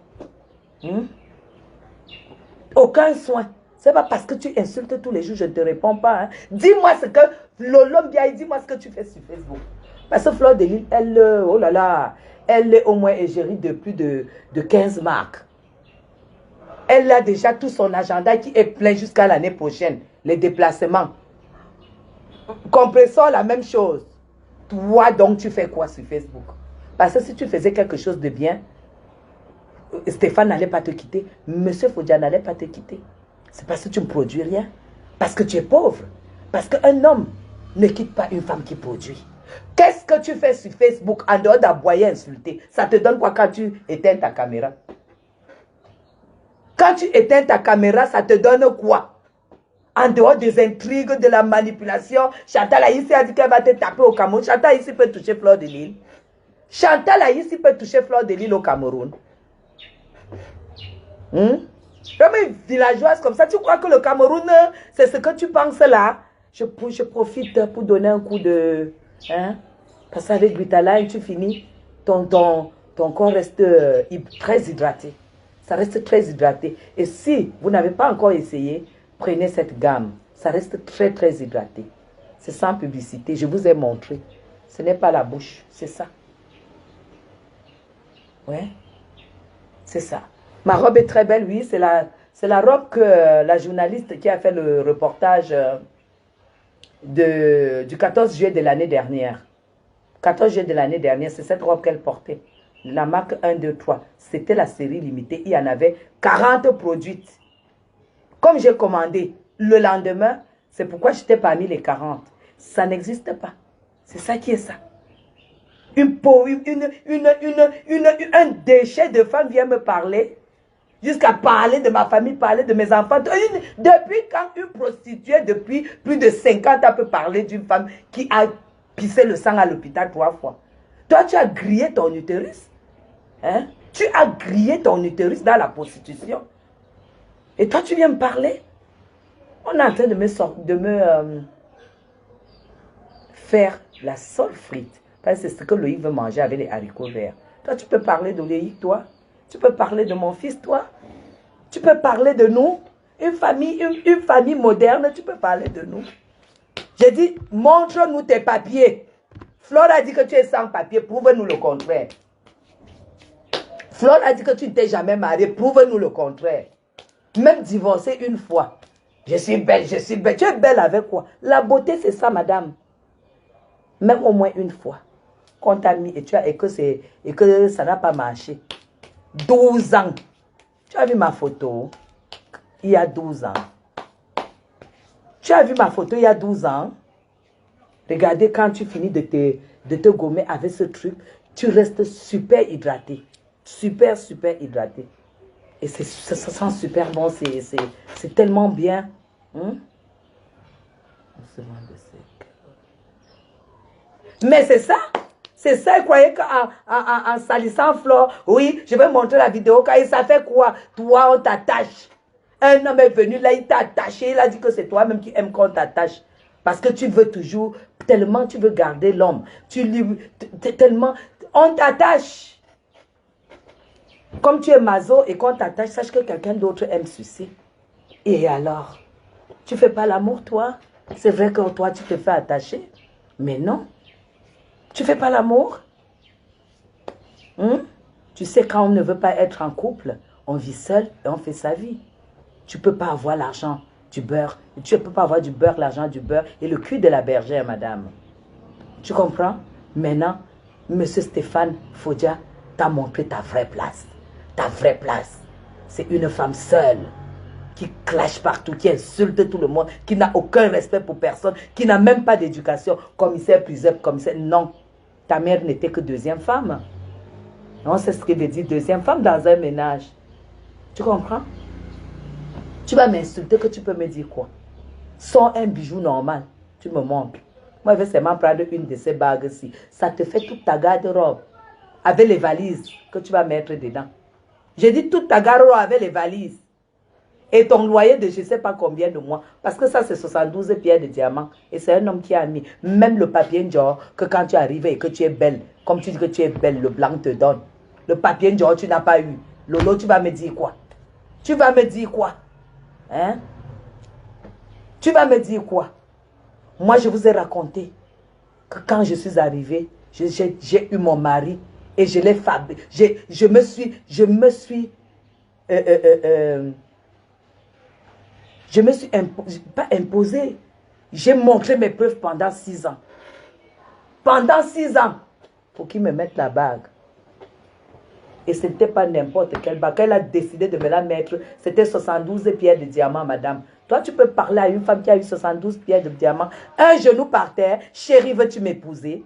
Aucun soin. C'est pas parce que tu insultes tous les jours, je ne te réponds pas. Hein. Dis-moi ce que l'homme vient, dis-moi ce que tu fais sur Facebook. Parce que Fleur de Lys, elle, oh là là, elle est au moins égérie de plus de 15 marques. Elle a déjà tout son agenda qui est plein jusqu'à l'année prochaine. Les déplacements. Compresseur, la même chose. Toi, donc, tu fais quoi sur Facebook? Parce que si tu faisais quelque chose de bien, Stéphane n'allait pas te quitter. Monsieur Fodia n'allait pas te quitter. C'est parce que tu ne produis rien. Parce que tu es pauvre. Parce qu'un homme ne quitte pas une femme qui produit. Qu'est-ce que tu fais sur Facebook en dehors d'aboyer, insulter? Ça te donne quoi quand tu éteins ta caméra? Quand tu éteins ta caméra, ça te donne quoi? En dehors des intrigues, de la manipulation, Chantal Aïssi a dit qu'elle va te taper au Cameroun. Chantal Aïssi peut toucher Fleur de Lys. Chantal Aïssi peut toucher Fleur de Lys au Cameroun. Comme une villageoise comme ça, tu crois que le Cameroun, c'est ce que tu penses là? Je profite pour donner un coup de... Hein? Parce qu'avec Glutaline, tu finis, ton corps reste très hydraté. Ça reste très hydraté. Et si vous n'avez pas encore essayé, prenez cette gamme. Ça reste très, très hydraté. C'est sans publicité. Je vous ai montré. Ce n'est pas la bouche. C'est ça. Ouais. C'est ça. Ma robe est très belle, oui. C'est la robe que la journaliste qui a fait le reportage du 14 juillet de l'année dernière. 14 juillet de l'année dernière, c'est cette robe qu'elle portait. La marque 1, 2, 3. C'était la série limitée. Il y en avait 40 produites. Comme j'ai commandé le lendemain, c'est pourquoi j'étais parmi les 40. Ça n'existe pas. C'est ça qui est ça. Une peau, un déchet de femme vient me parler, jusqu'à parler de ma famille, parler de mes enfants. Depuis quand une prostituée, depuis plus de 50 ans, peut parler d'une femme qui a pissé le sang à l'hôpital 3 fois? Toi, tu as grillé ton utérus. Hein? Tu as grillé ton utérus dans la prostitution. Et toi, tu viens me parler? On est en train de me faire la seule frite. Parce que c'est ce que Loïc veut manger avec les haricots verts. Toi, tu peux parler de Loïc, toi? Tu peux parler de mon fils, toi? Tu peux parler de nous? Une famille moderne, tu peux parler de nous? J'ai dit, montre-nous tes papiers. Flore a dit que tu es sans papier, prouve-nous le contraire. Flore a dit que tu ne t'es jamais mariée, prouve-nous le contraire. Même divorcée une fois. Je suis belle, je suis belle. Tu es belle avec quoi? La beauté, c'est ça, madame. Même au moins une fois. Qu'on t'a mis et que ça n'a pas marché. 12 ans. Tu as vu ma photo? Il y a 12 ans. Tu as vu ma photo il y a 12 ans? Regardez, quand tu finis de te gommer avec ce truc, tu restes super hydraté. Super, super hydraté. Et ça sent super bon. C'est tellement bien. Mais c'est ça. C'est ça, il croyait qu'en salissant Flore, oui, je vais montrer la vidéo. Quand ça fait quoi? Toi, on t'attache. Un homme est venu là, il t'a attaché. Il a dit que c'est toi-même qui aimes qu'on t'attache. Parce que tu veux toujours, tellement tu veux garder l'homme. Tellement, on t'attache. Comme tu es maso et qu'on t'attache, sache que quelqu'un d'autre aime sucer. Et alors? Tu fais pas l'amour, toi? C'est vrai que toi, tu te fais attacher. Mais non. Tu fais pas l'amour? Tu sais, quand on ne veut pas être en couple, on vit seul et on fait sa vie. Tu peux pas avoir l'argent du beurre. Tu peux pas avoir du beurre, l'argent du beurre et le cul de la bergère, madame. Tu comprends? Maintenant, monsieur Stéphane Fodia t'a montré ta vraie place. Ta vraie place. C'est une femme seule. qui clash partout, qui insulte tout le monde, qui n'a aucun respect pour personne, qui n'a même pas d'éducation, commissaire, priseur, commissaire. Non, ta mère n'était que deuxième femme. Non, c'est ce que veut dire deuxième femme dans un ménage. Tu comprends? Tu vas m'insulter, que tu peux me dire quoi? Sans un bijou normal, tu me montres. Moi, je vais seulement prendre une de ces bagues-ci. Ça te fait toute ta garde-robe avec les valises que tu vas mettre dedans. J'ai dit toute ta garde-robe avec les valises. Et ton loyer de je ne sais pas combien de mois. Parce que ça, c'est 72 pierres de diamant. Et c'est un homme qui a mis même le papier genre que quand tu arrives et que tu es belle, comme tu dis que tu es belle, le blanc te donne. Le papier genre tu n'as pas eu. Lolo, tu vas me dire quoi? Tu vas me dire quoi? Hein? Tu vas me dire quoi? Moi, je vous ai raconté que quand je suis arrivée, j'ai eu mon mari et je l'ai fabriqué. Je me suis pas imposé. J'ai montré mes preuves pendant 6 ans. Pendant 6 ans. Pour qu'ils me mettent la bague. Et ce n'était pas n'importe quelle bague. Elle a décidé de me la mettre. C'était 72 pierres de diamant, madame. Toi, tu peux parler à une femme qui a eu 72 pierres de diamant. Un genou par terre. Chérie, veux-tu m'épouser?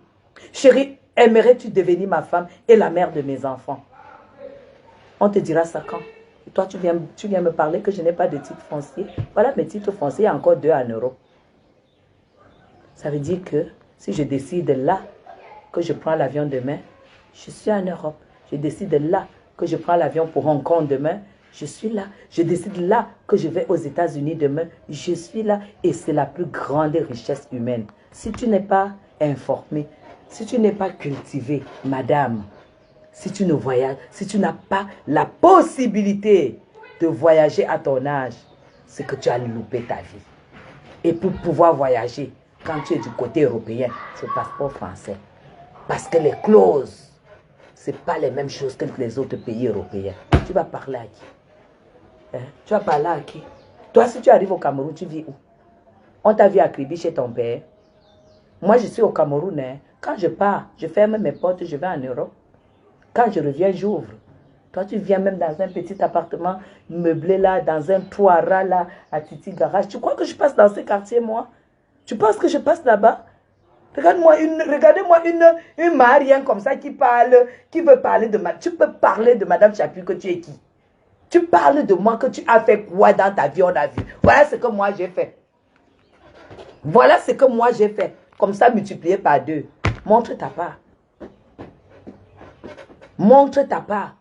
Chérie, aimerais-tu devenir ma femme et la mère de mes enfants? On te dira ça quand? Et toi, tu viens me parler que je n'ai pas de titre foncier. Voilà mes titres fonciers, il y a encore 2 en euros. Ça veut dire que si je décide là que je prends l'avion demain, je suis en Europe. Je décide là que je prends l'avion pour Hong Kong demain, je suis là. Je décide là que je vais aux États-Unis demain, je suis là. Et c'est la plus grande richesse humaine. Si tu n'es pas informé, si tu n'es pas cultivé, madame, si tu ne voyages, si tu n'as pas la possibilité de voyager à ton âge, c'est que tu as loupé ta vie. Et pour pouvoir voyager, quand tu es du côté européen, c'est le passeport français. Parce que les clauses, ce n'est pas les mêmes choses que les autres pays européens. Tu vas parler à qui? Hein? Tu vas parler à qui? Toi, si tu arrives au Cameroun, tu vis où? On t'a vu à Kribi chez ton père. Moi, je suis au Cameroun. Hein. Quand je pars, je ferme mes portes, je vais en Europe. Quand je reviens, j'ouvre. Toi, tu viens même dans un petit appartement meublé là, dans un toit là, à Titi Garage. Tu crois que je passe dans ce quartier, moi? Tu penses que je passe là-bas? Regardez-moi une marienne comme ça qui veut parler de tu peux parler de Madame Chapuis que tu es qui? Tu parles de moi que tu as fait quoi dans ta vie, on a vu. Voilà ce que moi j'ai fait. Voilà ce que moi j'ai fait. Comme ça multiplié par 2. Montre ta part. Montre ta part.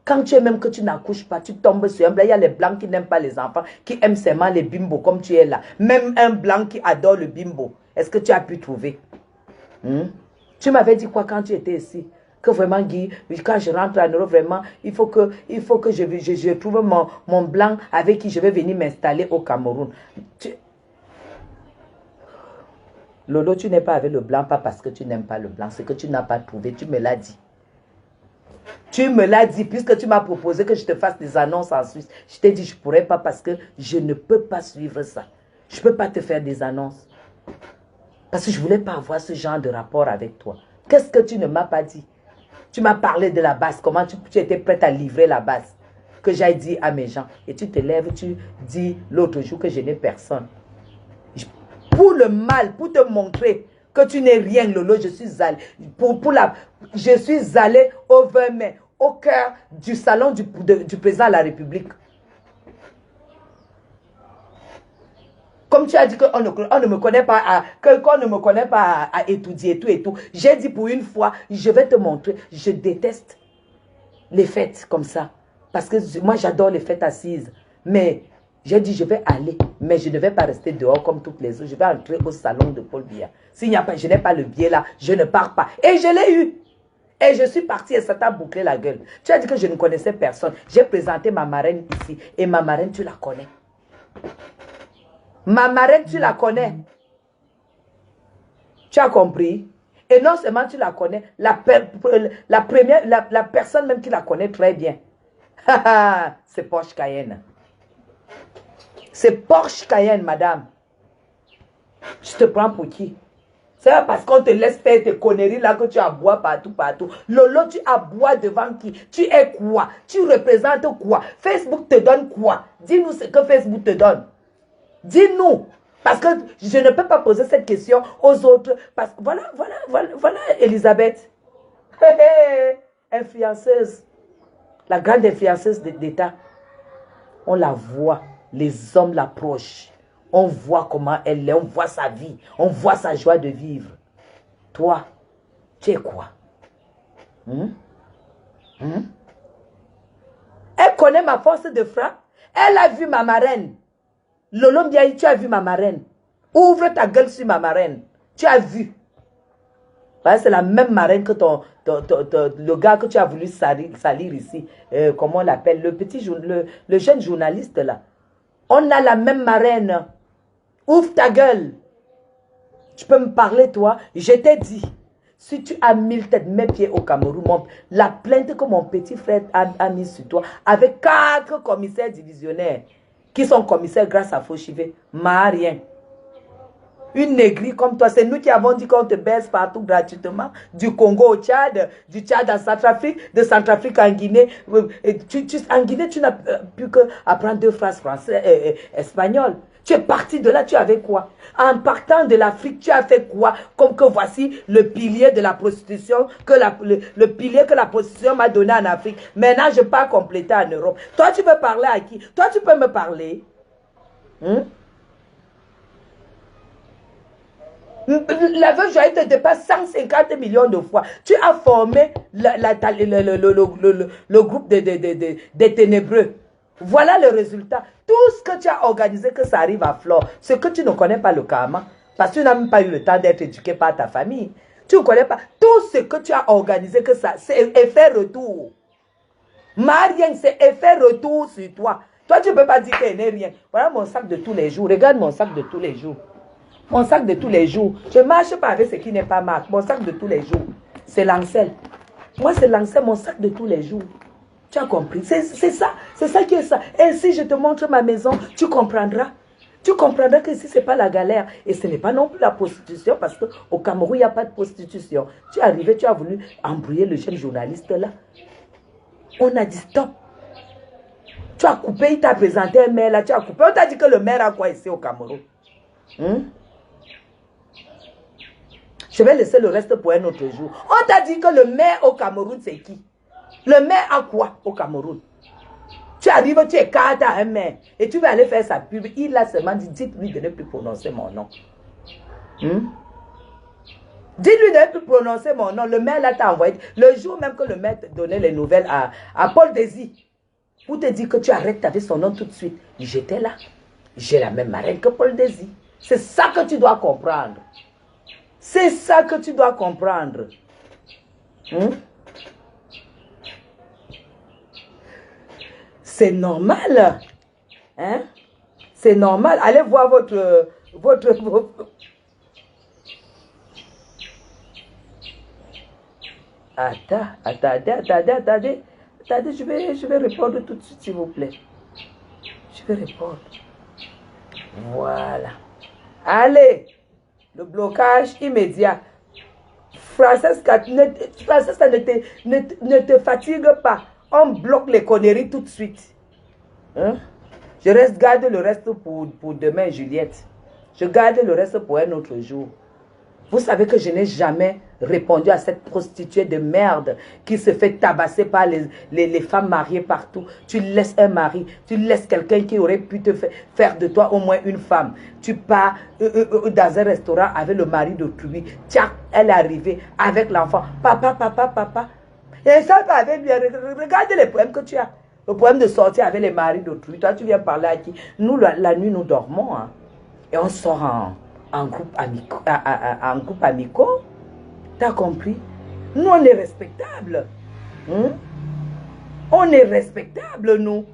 Quand tu es même que tu n'accouches pas, tu tombes sur un blanc. Il y a les blancs qui n'aiment pas les enfants, qui aiment seulement les bimbos comme tu es là. Même un blanc qui adore le bimbo. Est-ce que tu as pu trouver? Tu m'avais dit quoi quand tu étais ici? Que vraiment, Guy, quand je rentre en Europe, vraiment, il faut que je trouve mon blanc avec qui je vais venir m'installer au Cameroun. Lolo, tu n'es pas avec le blanc, pas parce que tu n'aimes pas le blanc, c'est que tu n'as pas trouvé, tu me l'as dit. Tu me l'as dit, puisque tu m'as proposé que je te fasse des annonces en Suisse. Je t'ai dit, je ne pourrais pas parce que je ne peux pas suivre ça. Je ne peux pas te faire des annonces. Parce que je ne voulais pas avoir ce genre de rapport avec toi. Qu'est-ce que tu ne m'as pas dit? Tu m'as parlé de la base, comment tu étais prête à livrer la base. Que j'aille dire à mes gens. Et tu te lèves, tu dis l'autre jour que je n'ai personne. Pour le mal, pour te montrer que tu n'es rien, Lolo, je suis allée. Je suis allée au 20 mai, au cœur du salon du président de la République. Comme tu as dit qu'on ne me connaît pas, qu'on ne me connaît pas à étudier tout et tout. J'ai dit pour une fois, je vais te montrer. Je déteste les fêtes comme ça. Parce que moi, j'adore les fêtes assises. Mais j'ai dit, je vais aller. Mais je ne vais pas rester dehors comme toutes les autres. Je vais entrer au salon de Paul Biya. S'il n'y a pas, je n'ai pas le billet là, je ne pars pas. Et je l'ai eu. Et je suis partie et ça t'a bouclé la gueule. Tu as dit que je ne connaissais personne. J'ai présenté ma marraine ici. Et ma marraine, tu la connais. Ma marraine, tu la connais. Tu as compris? Et non seulement tu la connais, la personne même qui la connaît très bien. C'est Porsche Cayenne. C'est Porsche Cayenne, madame. Je te prends pour qui? C'est pas parce qu'on te laisse faire tes conneries là que tu aboies partout, partout. Lolo, tu aboies devant qui? Tu es quoi? Tu représentes quoi? Facebook te donne quoi? Dis-nous ce que Facebook te donne. Dis-nous. Parce que je ne peux pas poser cette question aux autres. Parce que voilà, Elisabeth. Influenceuse. La grande influenceuse d'État. On la voit. Les hommes l'approchent. On voit comment elle est, on voit sa vie, on voit sa joie de vivre. Toi, tu es quoi? Elle connaît ma force de frappe. Elle a vu ma marraine. Lolo Mbiaye, tu as vu ma marraine. Ouvre ta gueule sur ma marraine. Tu as vu. C'est la même marraine que le gars que tu as voulu salir ici. Comment on l'appelle? Le jeune journaliste là. On a la même marraine. Ouvre ta gueule. Tu peux me parler, toi? Je t'ai dit, si tu as mis mes pieds au Cameroun, la plainte que mon petit frère a mise sur toi, avec 4 commissaires divisionnaires qui sont commissaires grâce à Fauchivé, m'a rien. Une négrie comme toi, c'est nous qui avons dit qu'on te baisse partout gratuitement, du Congo au Tchad, du Tchad à Centrafrique, de Centrafrique en Guinée. En Guinée, tu n'as pu qu'apprendre 2 phrases français, espagnoles. Tu es parti de là, tu avais quoi? En partant de l'Afrique, tu as fait quoi? Comme que voici le pilier de la prostitution, le pilier que la prostitution m'a donné en Afrique. Maintenant, je pars compléter en Europe. Toi, tu veux parler à qui? Toi, tu peux me parler? La veuve Joël te dépasse 150 millions de fois. Tu as formé le groupe des ténébreux. Voilà le résultat. Tout ce que tu as organisé, que ça arrive à Flore, ce que tu ne connais pas le karma, parce que tu n'as même pas eu le temps d'être éduqué par ta famille. Tu ne connais pas. Tout ce que tu as organisé, que ça, c'est effet retour. Marien, c'est effet retour sur toi. Toi, tu ne peux pas dire qu'elle n'est rien. Voilà mon sac de tous les jours. Regarde mon sac de tous les jours. Mon sac de tous les jours. Je ne marche pas avec ce qui n'est pas marque. Mon sac de tous les jours. C'est Lancel. Moi, c'est Lancel, mon sac de tous les jours. Tu as compris? C'est ça. C'est ça qui est ça. Et si je te montre ma maison, tu comprendras. Tu comprendras que ici, ce n'est pas la galère. Et ce n'est pas non plus la prostitution, parce qu'au Cameroun, il n'y a pas de prostitution. Tu es arrivé, tu as voulu embrouiller le jeune journaliste là. On a dit stop. Tu as coupé, il t'a présenté un maire là, tu as coupé. On t'a dit que le maire a quoi ici au Cameroun? Je vais laisser le reste pour un autre jour. On t'a dit que le maire au Cameroun, c'est qui? Le maire a quoi au Cameroun? Tu arrives, tu écartes à un maire et tu vas aller faire sa pub. Il a seulement dit, dites-lui de ne plus prononcer mon nom. Dis-lui de ne plus prononcer mon nom. Le maire là t'a envoyé. Le jour même que le maire donnait les nouvelles à Paul Désir, pour te dire que tu arrêtes avec son nom tout de suite. J'étais là. J'ai la même marraine que Paul Désir. C'est ça que tu dois comprendre. C'est ça que tu dois comprendre. C'est normal. Hein? C'est normal. Allez voir votre... Attendez. Attendez, je vais répondre tout de suite, s'il vous plaît. Je vais répondre. Voilà. Allez. Le blocage immédiat. Francesca, ne te fatigue pas. On bloque les conneries tout de suite. Je garde le reste pour demain, Juliette. Je garde le reste pour un autre jour. Vous savez que je n'ai jamais répondu à cette prostituée de merde qui se fait tabasser par les femmes mariées partout. Tu laisses un mari, tu laisses quelqu'un qui aurait pu te faire de toi au moins une femme. Tu pars dans un restaurant avec le mari d'autrui. Tiens, elle est arrivée avec l'enfant. Papa. Et ça va avec lui. Regarde les problèmes que tu as. Le problème de sortir avec les maris d'autrui. Toi, tu viens parler à qui? Nous, la nuit, nous dormons. Hein, et on sort en groupe amicaux. T'as compris? Nous, on est respectables. On est respectables, nous.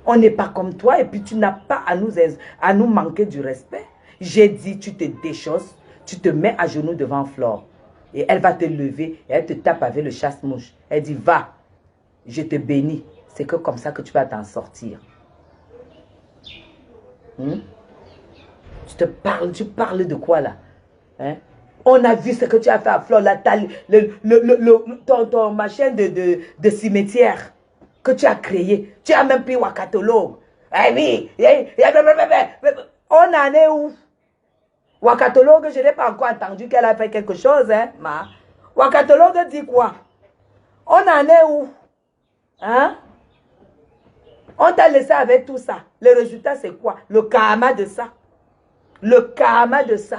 On n'est pas comme toi et puis tu n'as pas à nous manquer du respect. J'ai dit, tu te déchausses, tu te mets à genoux devant Flore. Et elle va te lever et elle te tape avec le chasse-mouche. Elle dit, va, je te bénis. C'est que comme ça que tu vas t'en sortir. Tu parles de quoi là? On a vu ce que tu as fait à Flore, ton machin de cimetière que tu as créé. Tu as même pris Wakatologue. Eh oui, on en est où? Wakatologue, je n'ai pas encore entendu qu'elle a fait quelque chose, hein, ma. Wakatologue dit quoi? On en est où? Hein? On t'a laissé avec tout ça. Le résultat, c'est quoi? Le karma de ça. Le karma de ça.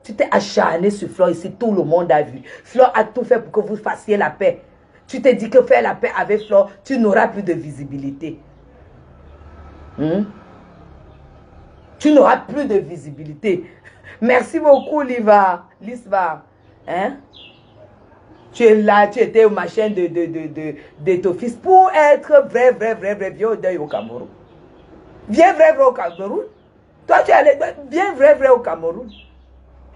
Tu t'es acharné sur Flore ici, tout le monde a vu. Flore a tout fait pour que vous fassiez la paix. Tu t'es dit que faire la paix avec Flore, tu n'auras plus de visibilité. Tu n'auras plus de visibilité. Merci beaucoup, Lisva. Hein? Tu es là, tu étais au machin de ton fils pour être vrai vieux au deuil au Cameroun. Viens vrai au Cameroun. Toi, tu es allé, viens vrai au Cameroun.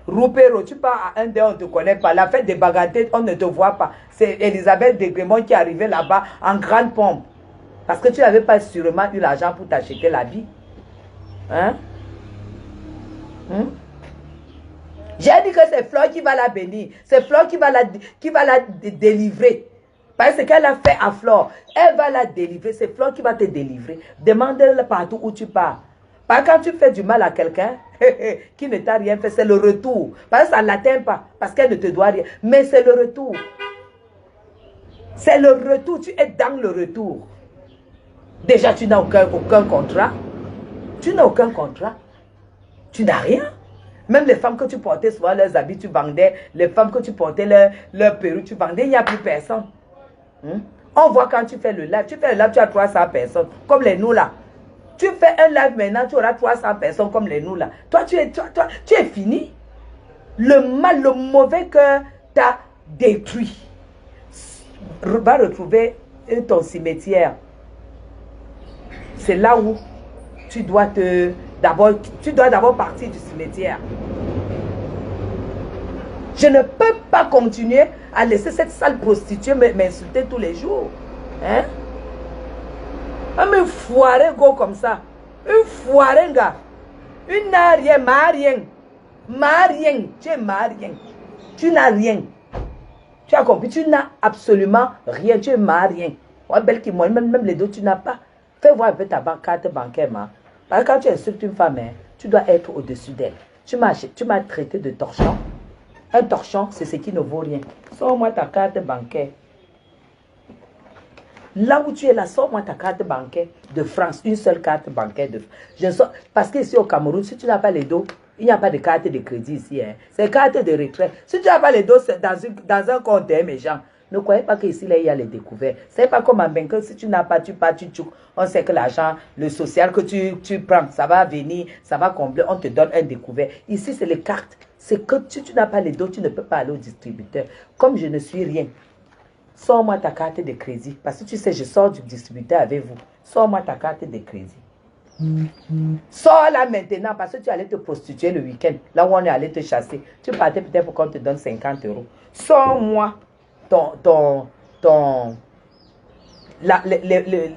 Roupero, tu pars à un deuil, on ne te connaît pas. La fête des bagatelles, on ne te voit pas. C'est Elisabeth de Grémont qui est arrivée là-bas en grande pompe. Parce que tu n'avais pas sûrement eu l'argent pour t'acheter l'habit. Hein? J'ai dit que c'est Flore qui va la bénir. C'est Flore qui va la délivrer. Parce que ce qu'elle a fait à Flore, elle va la délivrer. C'est Flore qui va te délivrer. Demande-le partout où tu pars. Parce que quand tu fais du mal à quelqu'un qui ne t'a rien fait, c'est le retour. Parce que ça ne l'atteint pas. Parce qu'elle ne te doit rien. Mais c'est le retour. C'est le retour. Tu es dans le retour. Déjà, tu n'as aucun contrat. Tu n'as aucun contrat. Tu n'as rien. Même les femmes que tu portais souvent leurs habits, tu vendais. Les femmes que tu portais leur perruque, tu vendais. Il n'y a plus personne. On voit quand tu fais le live. Tu fais le live, tu as 300 personnes. Comme les nous là. Tu fais un live maintenant, tu auras 300 personnes comme les nous là. Toi, tu es fini. Le mal, le mauvais cœur t'a détruit. Va retrouver ton cimetière. C'est là où tu dois d'abord partir du cimetière. Je ne peux pas continuer à laisser cette sale prostituée m'insulter tous les jours. Hein? Un foiré go comme ça. Un foiré gars. Une n'a rien, ma rien. Tu es ma rien. Tu n'as rien. Tu as compris? Tu n'as absolument rien. Tu es ma rien. Ouais, belle qui moi, même les deux, tu n'as pas. Fais voir un peu ta carte bancaire, ma. Parce que quand tu insultes une femme, hein, tu dois être au-dessus d'elle. Tu m'as traité de torchon. Un torchon, c'est ce qui ne vaut rien. Sors-moi ta carte bancaire. Là où tu es là, sors-moi ta carte bancaire de France. Une seule carte bancaire de France. Parce qu'ici au Cameroun, si tu n'as pas les dos, il n'y a pas de carte de crédit ici. Hein. C'est carte de retrait. Si tu n'as pas les dos, c'est dans un compte, hein, mes gens. Ne croyez pas qu'ici, là, il y a les découvertes. C'est pas comme en banque, si tu n'as pas, tu pars, tu tchouks. On sait que l'argent, le social que tu prends, ça va venir, ça va combler, on te donne un découvert. Ici, c'est les cartes. C'est que si tu n'as pas les dos, tu ne peux pas aller au distributeur. Comme je ne suis rien, sors-moi ta carte de crédit. Parce que tu sais, je sors du distributeur avec vous. Sors-moi ta carte de crédit. Sors là maintenant parce que tu allais te prostituer le week-end. Là où on est allé te chasser. Tu partais peut-être pour qu'on te donne 50 €. Sors-moi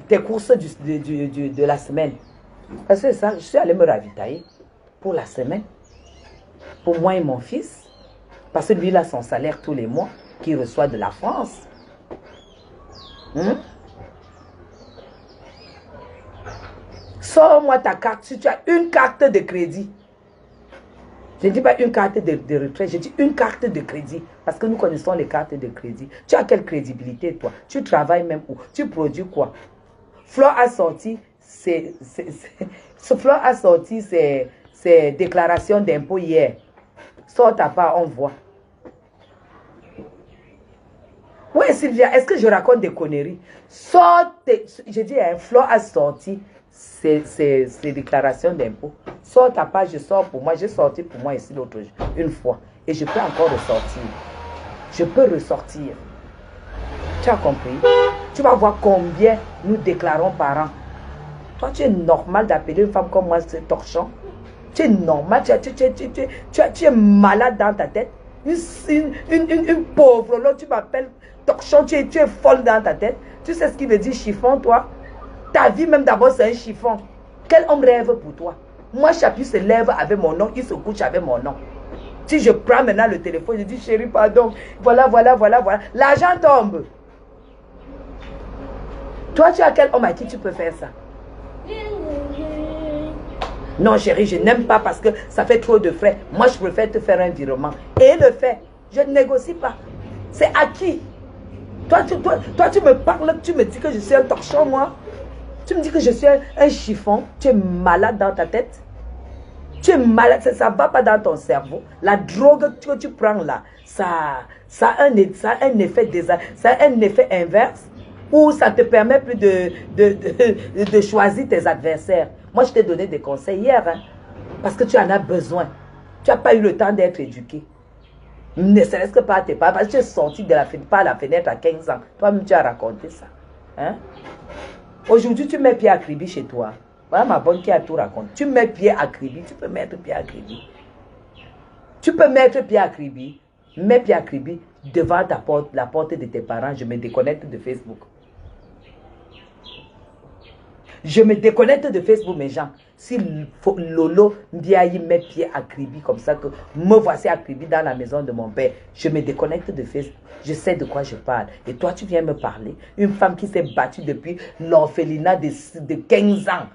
tes courses de la semaine. Parce que ça, je suis allé me ravitailler pour la semaine. Pour moi et mon fils. Parce que lui, il a son salaire tous les mois qu'il reçoit de la France. Sors-moi ta carte. Si tu as une carte de crédit. Je ne dis pas une carte de retrait, je dis une carte de crédit. Parce que nous connaissons les cartes de crédit. Tu as quelle crédibilité, toi? Tu travailles même où? Tu produis quoi? Flore a sorti ses déclarations d'impôts hier. Sors ta part, on voit. Oui, Sylvia, est-ce que je raconte des conneries? Je dis, Flore a sorti ses déclarations d'impôts. Sors ta part, je sors pour moi. J'ai sorti pour moi ici l'autre jour, une fois. Et je peux encore ressortir. Je peux ressortir. Tu as compris? Tu vas voir combien nous déclarons par an. Toi, tu es normal d'appeler une femme comme moi, c'est torchon. Tu es normal, tu es malade dans ta tête. Une pauvre, là, tu m'appelles torchon, tu es folle dans ta tête. Tu sais ce qui veut dire chiffon, toi? Ta vie même d'abord, c'est un chiffon. Quel homme rêve pour toi? Moi, Chapuis se lève avec mon nom, il se couche avec mon nom. Si je prends maintenant le téléphone, je dis, chérie, pardon, voilà. L'argent tombe. Toi, tu as quel homme à qui tu peux faire ça? Non, chérie, je n'aime pas parce que ça fait trop de frais. Moi, je préfère te faire un virement. Et il le fait. Je ne négocie pas. C'est acquis. Toi, tu me parles, tu me dis que je suis un torchon, moi. Tu me dis que je suis un chiffon. Tu es malade dans ta tête. Tu es malade, ça ne va pas dans ton cerveau. La drogue que tu prends là, ça a un effet inverse où ça te permet plus de choisir tes adversaires. Moi, je t'ai donné des conseils hier, hein, parce que tu en as besoin. Tu n'as pas eu le temps d'être éduqué. Ne serait-ce que par tes parents, parce que tu es sorti par la fenêtre à 15 ans. Toi-même, tu as raconté ça. Hein? Aujourd'hui, tu mets pied à Kribi chez toi. Voilà ma bonne qui a tout raconté. Tu mets pied à Kribi, tu peux mettre pied à Kribi. Tu peux mettre pied à Kribi, mets pied à Kribi devant la porte de tes parents. Je me déconnecte de Facebook. Je me déconnecte de Facebook, mes gens. Si Lolo Ndiaye met pied à Kribi comme ça, que me voici à Kribi dans la maison de mon père, je me déconnecte de Facebook. Je sais de quoi je parle. Et toi, tu viens me parler. Une femme qui s'est battue depuis l'orphelinat de 15 ans.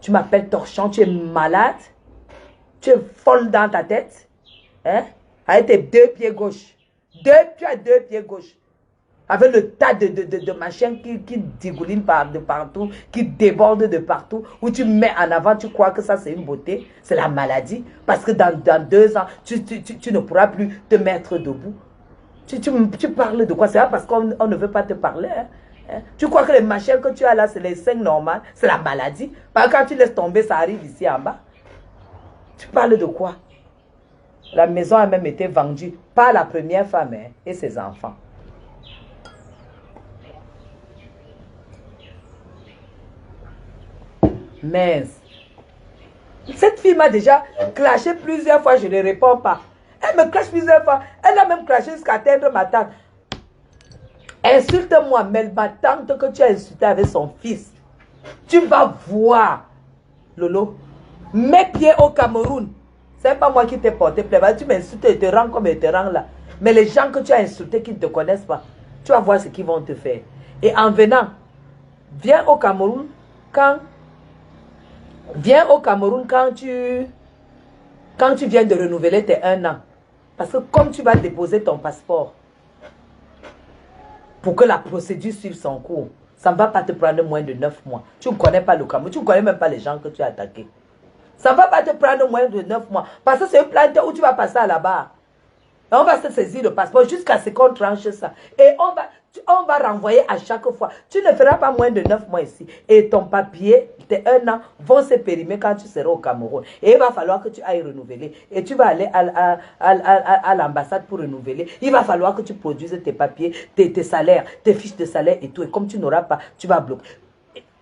Tu m'appelles torchon, tu es malade. Tu es folle dans ta tête. Hein? Avec tes 2 pieds gauche. Tu as 2 pieds gauche. Avec le tas de machins qui dégoulinent de partout, qui débordent de partout, où tu mets en avant, tu crois que ça c'est une beauté, c'est la maladie. Parce que dans 2 ans, tu ne pourras plus te mettre debout. Tu parles de quoi? C'est pas parce qu'on ne veut pas te parler. Hein? Tu crois que les machins que tu as là, c'est les seins normales, c'est la maladie. Parce que quand tu laisses tomber, ça arrive ici en bas. Tu parles de quoi? La maison a même été vendue par la première femme, hein, et ses enfants. Mince. Cette fille m'a déjà clashé plusieurs fois, je ne réponds pas. Elle me clash plusieurs fois. Elle a même clashé jusqu'à atteindre ma tante. Insulte-moi, mais ma tante que tu as insultée avec son fils. Tu vas voir, Lolo. Mets pied au Cameroun. C'est pas moi qui t'ai porté plainte. Tu m'insultes et te rends comme elle te rend là. Mais les gens que tu as insultés qui ne te connaissent pas, tu vas voir ce qu'ils vont te faire. Et en venant, viens au Cameroun quand tu viens de renouveler tes 1 an. Parce que comme tu vas déposer ton passeport pour que la procédure suive son cours, ça ne va pas te prendre moins de 9 mois. Tu ne connais pas le Cameroun, tu ne connais même pas les gens que tu as attaqués. Ça ne va pas te prendre moins de 9 mois. Parce que c'est une plante où tu vas passer à la barre. Et on va se saisir le passeport jusqu'à ce qu'on tranche ça. Et on va renvoyer à chaque fois. Tu ne feras pas moins de 9 mois ici. Et ton papier, tes 1 an, vont se périmer quand tu seras au Cameroun. Et il va falloir que tu ailles renouveler. Et tu vas aller à l'ambassade pour renouveler. Il va falloir que tu produises tes papiers, tes salaires, tes fiches de salaire et tout. Et comme tu n'auras pas, tu vas bloquer.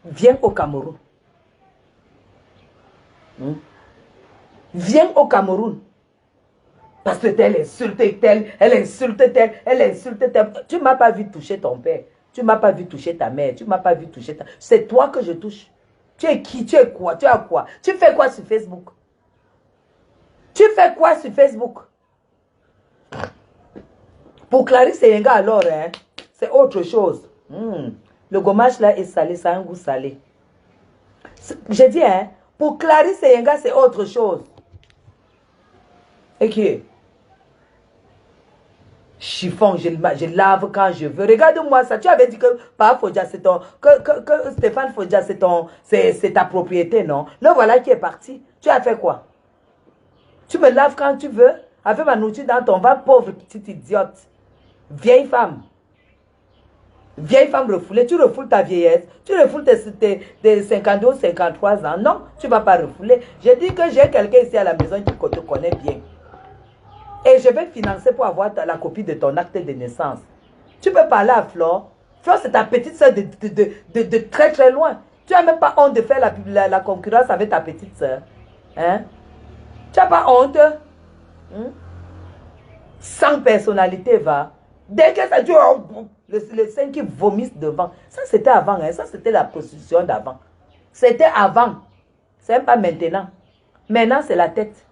Viens au Cameroun. Viens au Cameroun. Parce que telle insulte telle, elle insulte telle, elle insulte telle. Tu ne m'as pas vu toucher ton père. Tu ne m'as pas vu toucher ta mère. Tu ne m'as pas vu toucher ta... C'est toi que je touche. Tu es qui? Tu es quoi? Tu as quoi? Tu fais quoi sur Facebook? Tu fais quoi sur Facebook? Pour Clarisse Yenga alors, hein, c'est autre chose. Le gommage là est salé, ça a un goût salé. J'ai dit, hein, pour Clarisse Yenga, c'est autre chose. Et qui est? Chiffon, je lave quand je veux. Regarde-moi ça. Tu avais dit que par Fodja, c'est ton. Que Stéphane Fodja, c'est ta propriété, non? Le voilà qui est parti. Tu as fait quoi? Tu me laves quand tu veux, avec ma nourriture dans ton ventre, pauvre petite idiote. Vieille femme. Vieille femme refoulée. Tu refoules ta vieillesse. Tu refoules tes 52, 53 ans. Non, tu ne vas pas refouler. J'ai dit que j'ai quelqu'un ici à la maison qui te connaît bien. Et je vais financer pour avoir la copie de ton acte de naissance. Tu peux parler à Flore. Flore, c'est ta petite soeur de très très loin. Tu n'as même pas honte de faire la concurrence avec ta petite soeur. Hein? Tu n'as pas honte? Sans personnalité, va. Dès que ça, tu les seins qui vomissent devant. Ça, c'était avant. Hein? Ça, c'était la prostitution d'avant. C'était avant. C'est pas maintenant. Maintenant, c'est la tête.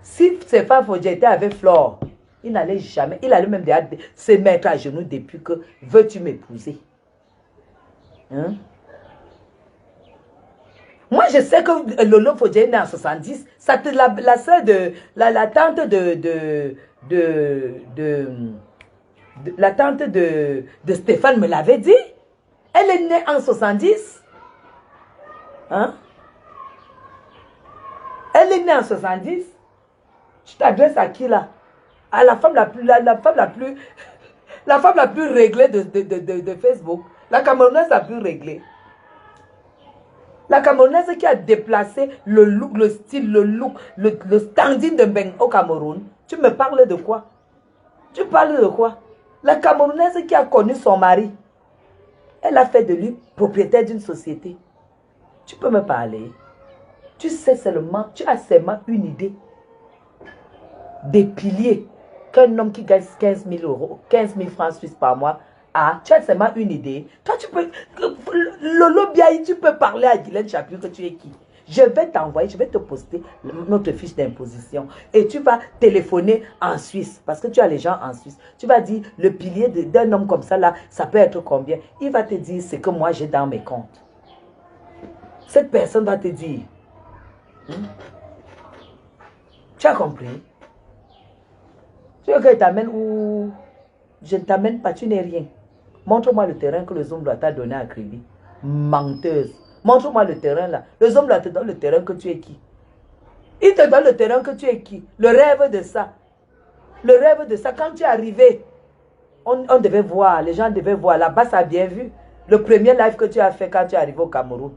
Si Stéphane Fodja était avec Flore, il n'allait jamais, il allait même déjà se mettre à genoux depuis que veux-tu m'épouser? Hein? Moi, je sais que Lolo Fodja est né en 70. La soeur de, la tante la tante de Stéphane me l'avait dit. Elle est née en 70. Hein? Elle est née en 70. Tu t'adresses à qui là? À la femme la plus, la femme la plus réglée de Facebook. La Camerounaise la plus réglée. La Camerounaise qui a déplacé le look, le style, le standing de Mbeng au Cameroun. Tu me parles de quoi? Tu parles de quoi? La Camerounaise qui a connu son mari. Elle a fait de lui propriétaire d'une société. Tu peux me parler. Tu sais seulement, tu as seulement une idée des piliers qu'un homme qui gagne 15 000 euros, 15 000 francs suisses par mois a. Tu as seulement une idée. Toi, tu peux, Lolo Biaï, tu peux parler à Guylaine Chaput que tu es qui? Je vais t'envoyer, je vais te poster notre fiche d'imposition. Et tu vas téléphoner en Suisse, parce que tu as les gens en Suisse. Tu vas dire, le pilier d'un homme comme ça, là, ça peut être combien? Il va te dire ce que moi j'ai dans mes comptes. Cette personne va te dire. Tu as compris? Tu veux que je t'amène où? Je ne t'amène pas, tu n'es rien. Montre-moi le terrain que le Zomblois t'a donné à Crédit. Menteuse. Montre-moi le terrain là. Le Zomblois te donne le terrain que tu es qui? Il te donne le terrain que tu es qui? Le rêve de ça. Le rêve de ça. Quand tu es arrivé, on devait voir, les gens devaient voir. Là-bas, ça a bien vu. Le premier live que tu as fait quand tu es arrivé au Cameroun.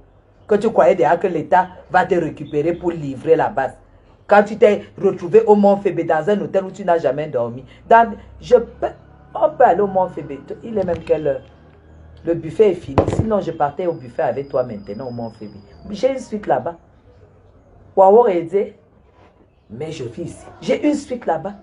Que tu croyais déjà que l'État va te récupérer pour livrer la base. Quand tu t'es retrouvé au Mont Fébé dans un hôtel où tu n'as jamais dormi. On peut aller au Mont Fébé. Il est même quelle heure? Le buffet est fini. Sinon, je partais au buffet avec toi maintenant au Mont Fébé. J'ai une suite là-bas. Waouh, aidé. Mais je vis ici. J'ai une suite là-bas.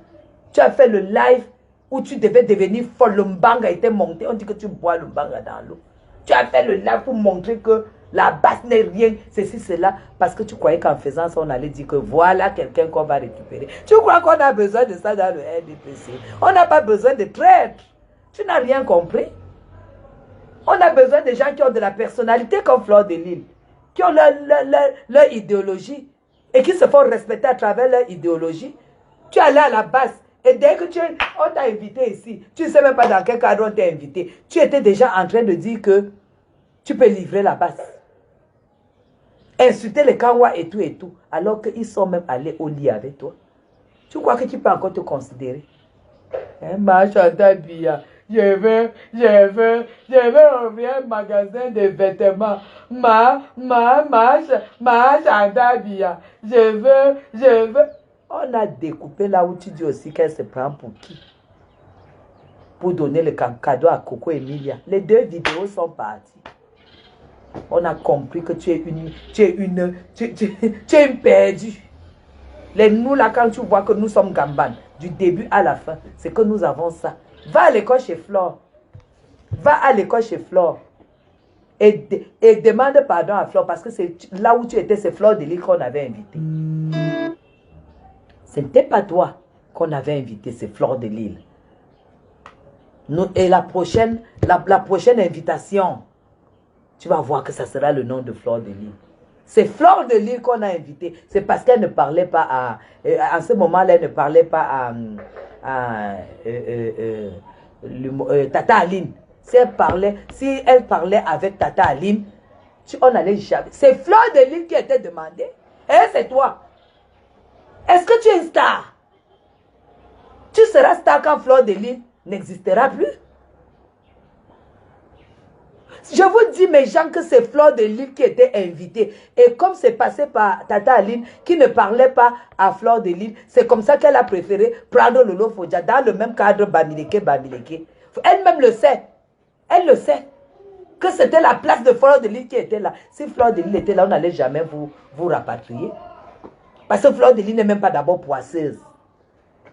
Tu as fait le live où tu devais devenir folle. Le mbanga était monté. On dit que tu bois le mbanga dans l'eau. Tu as fait le live pour montrer que la base n'est rien, ceci, cela, parce que tu croyais qu'en faisant ça, on allait dire que voilà quelqu'un qu'on va récupérer. Tu crois qu'on a besoin de ça dans le RDPC? On n'a pas besoin de traîtres. Tu n'as rien compris. On a besoin de gens qui ont de la personnalité comme Flore de Lille, qui ont leur idéologie et qui se font respecter à travers leur idéologie. Tu es allé à la base. Et dès que on t'a invité ici, tu ne sais même pas dans quel cadre on t'a invité. Tu étais déjà en train de dire que tu peux livrer la base. Insulter les Kanwa et tout, alors qu'ils sont même allés au lit avec toi. Tu crois que tu peux encore te considérer? Ma Chantal Biya, je veux ouvrir un magasin de vêtements. Ma Chantal Biya, je veux. On a découpé là où tu dis aussi qu'elle se prend pour qui? Pour donner le cadeau à Coco Emilia. Les deux vidéos sont parties. On a compris que tu es une perdue. Nous là, quand tu vois que nous sommes Gamban, du début à la fin, c'est que nous avons ça. Va à l'école chez Flore. Va à l'école chez Flore. Et demande pardon à Flore parce que c'est là où tu étais, c'est Flore de Lille qu'on avait invité. Ce n'était pas toi qu'on avait invité, c'est Flore de Lille. Et la prochaine invitation, tu vas voir que ça sera le nom de Flore de Lille. C'est Flore de Lille qu'on a invité. C'est parce qu'elle ne parlait pas à... En ce moment-là, elle ne parlait pas à Tata Aline. Si elle parlait avec Tata Aline, on allait jamais. C'est Flore de Lille qui était demandée. Et c'est toi. Est-ce que tu es une star? Tu seras star quand Flore de Lille n'existera plus. Je vous dis, mes gens, que c'est Flore de Lille qui était invitée. Et comme c'est passé par Tata Aline, qui ne parlait pas à Flore de Lille, c'est comme ça qu'elle a préféré prendre Lolo Fodja dans le même cadre Bamileke. Elle-même le sait. Elle le sait. Que c'était la place de Flore de Lille qui était là. Si Flore de Lille était là, on n'allait jamais vous rapatrier. Parce que Flore de Lille n'est même pas d'abord poisseuse.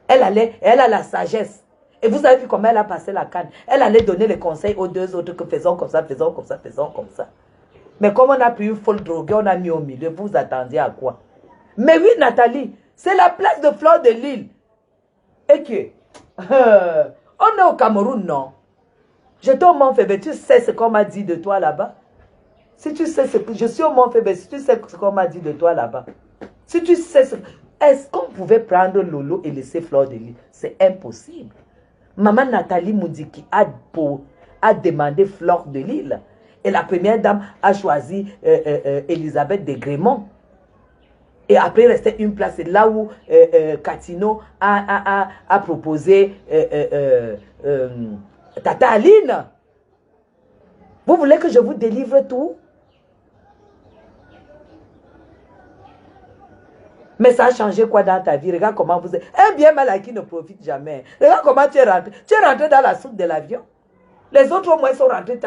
Elle a la sagesse. Et vous avez vu comment elle a passé la canne. Elle allait donner les conseils aux deux autres que faisons comme ça, faisons comme ça, faisons comme ça. Mais comme on a pris une folle drogue, on a mis au milieu, vous attendiez à quoi? Mais oui, Nathalie, C'est la place de Fleur de Lys. Et que, on est au Cameroun, non? J'étais au Mont-Faibé, tu sais ce qu'on m'a dit de toi là-bas? Si tu sais ce que je suis au Mont-Faibé, si tu sais ce qu'on m'a dit de toi là-bas, si tu sais ce... Est-ce qu'on pouvait prendre Lolo et laisser Fleur de Lys? C'est impossible. Maman Nathalie Moudiki a demandé Fleur de Lys. Et la première dame a choisi Elisabeth de Grémont. Et après, il restait une place. C'est là où Catino a proposé Tata Aline. Vous voulez que je vous délivre tout? Mais ça a changé quoi dans ta vie? Regarde comment vous êtes. Un bien mal acquis ne profite jamais. Regarde comment tu es rentré. Tu es rentré dans la soute de l'avion. Les autres au moins sont rentrés.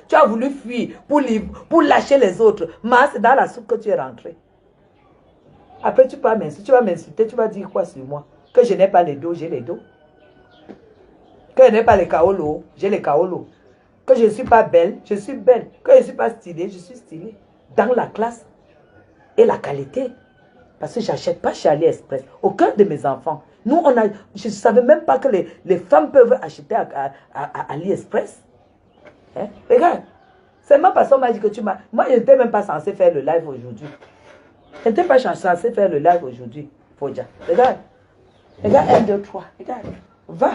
Tu as voulu fuir pour lâcher les autres. Mais c'est dans la soupe que tu es rentré. Après, tu vas m'insulter. Tu vas dire quoi sur moi? Que je n'ai pas les dos, j'ai les dos. Que je n'ai pas les kaolo, j'ai les kaolo. Que je ne suis pas belle, je suis belle. Que je ne suis pas stylée, je suis stylée. Dans la classe et la qualité. Parce que je n'achète pas chez AliExpress. Aucun de mes enfants. Nous, je ne savais même pas que les femmes peuvent acheter à AliExpress. Hein? Regarde. C'est ma personne m'a dit que tu m'as... Moi, je n'étais même pas censé faire le live aujourd'hui. Je n'étais pas censé faire le live aujourd'hui. Fodja. Regarde. Regarde 1, 2, 3. Regarde. Va.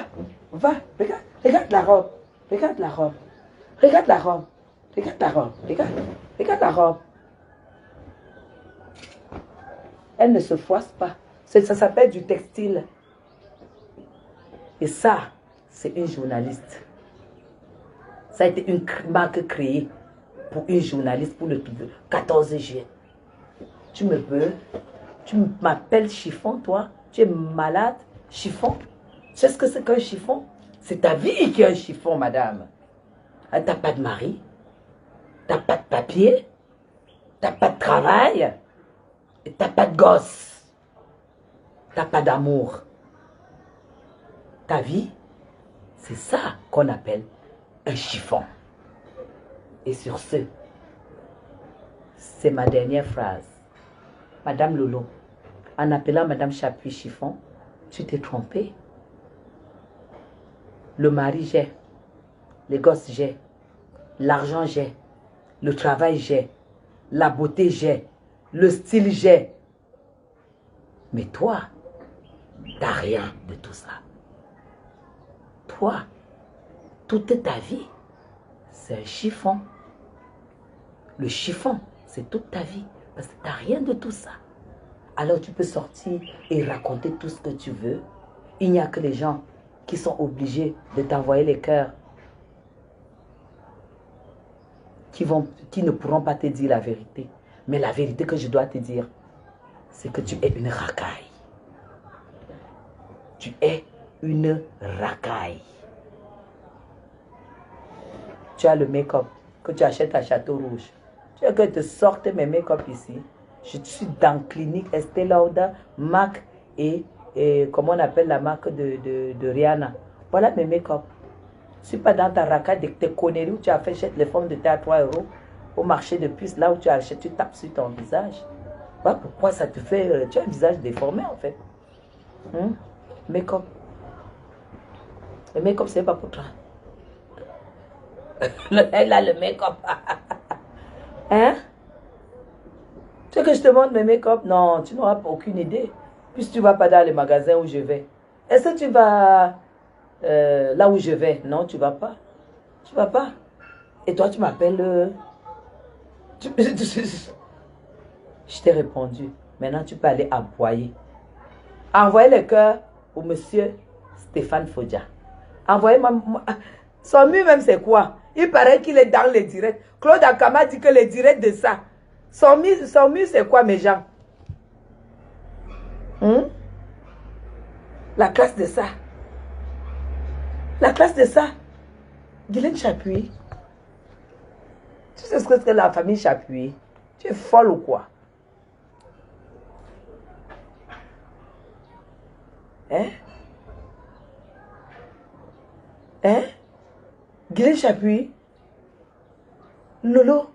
Regarde. Regarde la robe. Regarde la robe. Regarde la robe. Regarde la robe. Regarde. Regarde la robe. Elle ne se froisse pas. Ça s'appelle du textile. Et ça, c'est une journaliste. Ça a été une marque créée pour une journaliste pour le 14 juillet. Tu me veux? Tu m'appelles chiffon, toi? Tu es malade? Chiffon? Tu sais ce que c'est qu'un chiffon? C'est ta vie qui est un chiffon, madame. Tu n'as pas de mari. Tu n'as pas de papier. Tu n'as pas de travail. Et tu n'as pas de gosse. Tu n'as pas d'amour. Ta vie, c'est ça qu'on appelle un chiffon. Et sur ce, c'est ma dernière phrase. Madame Lolo, en appelant Madame Chapuis chiffon, tu t'es trompée. Le mari, j'ai. Les gosses, j'ai. L'argent, j'ai. Le travail, j'ai. La beauté, j'ai. Le style, j'ai. Mais toi, t'as rien de tout ça. Toi, toute ta vie, c'est un chiffon. Le chiffon, c'est toute ta vie. Parce que t'as rien de tout ça. Alors tu peux sortir et raconter tout ce que tu veux. Il n'y a que les gens qui sont obligés de t'envoyer les cœurs. Qui ne pourront pas te dire la vérité. Mais la vérité que je dois te dire, c'est que tu es une racaille. Tu es une racaille. Tu as le make-up que tu achètes à Château Rouge. Tu veux que je te sorte mes make-up ici. Je suis dans clinique Estée Lauder, MAC et comment on appelle la marque de Rihanna. Voilà mes make-up. Je ne suis pas dans ta racaille de tes conneries où tu as fait acheter les formes de thé à 3 € au marché de puce, là où tu achètes, tu tapes sur ton visage. Voilà pourquoi ça te fait... tu as un visage déformé en fait. Make-up. Le make-up, c'est pas pour toi. Elle a le make-up. Hein? Tu veux que je te montre mes make-up? Non, tu n'auras aucune idée. Puisque tu ne vas pas dans les magasins où je vais. Est-ce que tu vas là où je vais? Non, tu ne vas pas. Tu ne vas pas. Et toi, tu m'appelles... Je t'ai répondu. Maintenant, tu peux aller aboyer. Envoyez le cœur au monsieur Stéphane Fodja. Envoyez-moi... Son mur même, c'est quoi? Il paraît qu'il est dans les directs. Claude Akama dit que les directs de ça. Son mur, c'est quoi, mes gens? La classe de ça. La classe de ça. Guylaine Chapuis. Tu sais ce que c'est la famille Chapuis? Tu es folle ou quoi? Hein? Hein? Guylaine Chapuis? Lolo?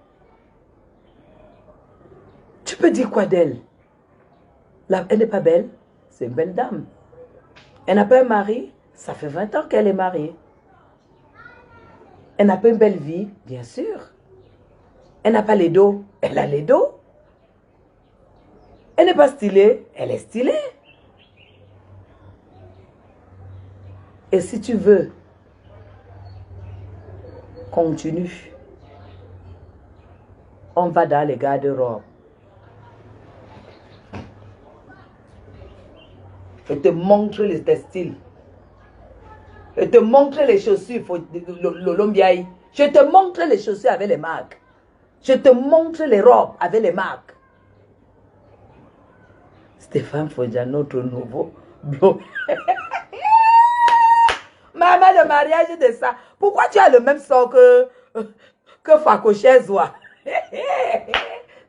Tu peux dire quoi d'elle? Elle n'est pas belle? c'est une belle dame. Elle n'a pas un mari, ça fait 20 ans qu'elle est mariée. Elle n'a pas une belle vie, bien sûr. Elle n'a pas les dos, elle a les dos. Elle n'est pas stylée, elle est stylée. Et si tu veux, continue. On va dans les garde-robes. Je te montre les textiles. Je te montre les chaussures, l'olombiaï. Je te montre les chaussures avec les marques. Je te montre les robes avec les marques. Stéphane Fodja, notre nouveau blog. Maman, le mariage de ça. Pourquoi tu as le même sort que Fakoché Zoua?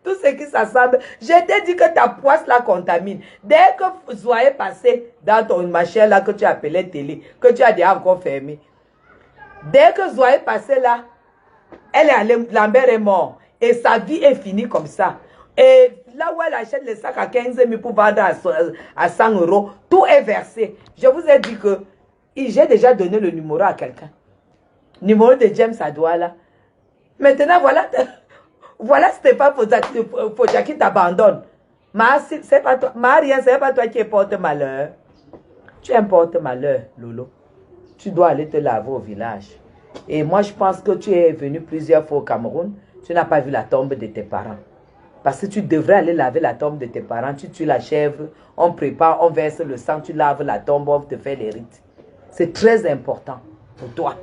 Tout ce qui s'assemble. Je t'ai dit que ta poisse la contamine. Dès que Zoua est passé dans ton machin là que tu appelais télé, que tu as déjà encore fermé. Dès que Zoua est passé là, elle est allée, Lambert est mort. Et sa vie est finie comme ça. Et là où elle achète les sacs à 15 000 pour vendre à 100 €, tout est versé. Je vous ai dit que j'ai déjà donné le numéro à quelqu'un. Numéro de James Adouala. Maintenant, voilà Stéphane Fodja qui t'abandonne. C'est pas toi. Marie, c'est pas toi qui porte malheur. Tu importes malheur, Lolo. Tu dois aller te laver au village. Et moi, je pense que tu es venu plusieurs fois au Cameroun. Tu n'as pas vu la tombe de tes parents. Parce que tu devrais aller laver la tombe de tes parents. Tu tues la chèvre, on prépare, on verse le sang, tu laves la tombe, on te fait les rites. C'est très important pour toi.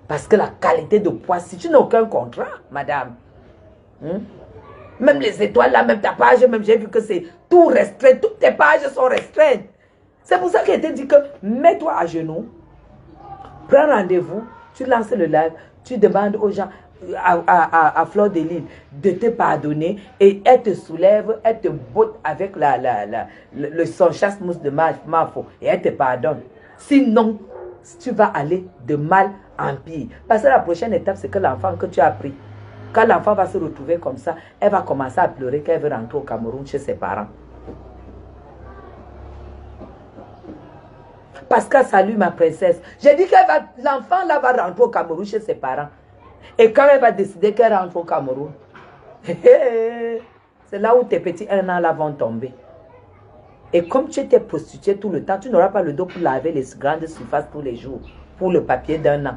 Parce que la qualité de poids, si tu n'as aucun contrat, madame, même les étoiles là, même ta page, même j'ai vu que c'est tout restreint, toutes tes pages sont restreintes. C'est pour ça qu'il était dit que mets-toi à genoux, prends rendez-vous, tu lances le live, tu demandes aux gens, à Fleur de Lys de te pardonner et elle te soulève, elle te botte avec son chasse-mousse de Mafo et elle te pardonne. Sinon, tu vas aller de mal en pire. Parce que la prochaine étape, c'est que l'enfant que tu as pris, quand l'enfant va se retrouver comme ça, elle va commencer à pleurer qu'elle veut rentrer au Cameroun chez ses parents. Pascal, salut ma princesse. J'ai dit que l'enfant là va rentrer au Cameroun chez ses parents. Et quand elle va décider qu'elle rentre au Cameroun, c'est là où tes petits 1 an là vont tomber. Et comme tu étais prostituée tout le temps, tu n'auras pas le dos pour laver les grandes surfaces tous les jours, pour le papier d'1 an.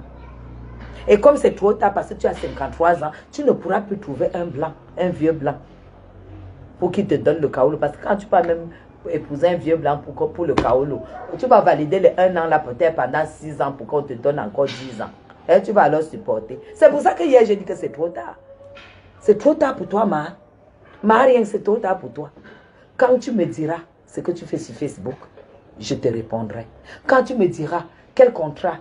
Et comme c'est trop tard parce que tu as 53 ans, tu ne pourras plus trouver un blanc, un vieux blanc, pour qu'il te donne le kaolo. Parce que quand tu peux même épouser un vieux blanc pour le kaolo, tu vas valider les 1 an là peut-être pendant 6 ans pour qu'on te donne encore 10 ans. Et tu vas alors supporter. C'est pour ça que hier j'ai dit que c'est trop tard. C'est trop tard pour toi, rien, c'est trop tard pour toi. Quand tu me diras ce que tu fais sur Facebook, je te répondrai. Quand tu me diras quel contrat,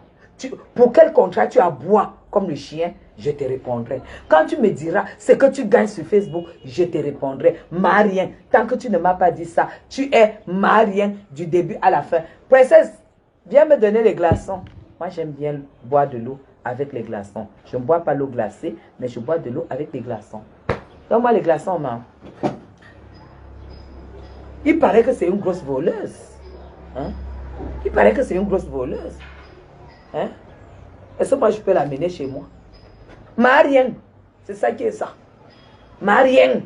pour quel contrat tu aboies comme le chien, je te répondrai. Quand tu me diras ce que tu gagnes sur Facebook, je te répondrai. Rien, tant que tu ne m'as pas dit ça, tu es rien du début à la fin. Princesse, viens me donner les glaçons. Moi, j'aime bien boire de l'eau avec les glaçons. Je ne bois pas l'eau glacée, mais je bois de l'eau avec les glaçons. Donne-moi les glaçons, maman. Il paraît que c'est une grosse voleuse. Hein? Il paraît que c'est une grosse voleuse. Hein? Est-ce que moi, je peux l'amener chez moi? Rien. C'est ça qui est ça. Rien.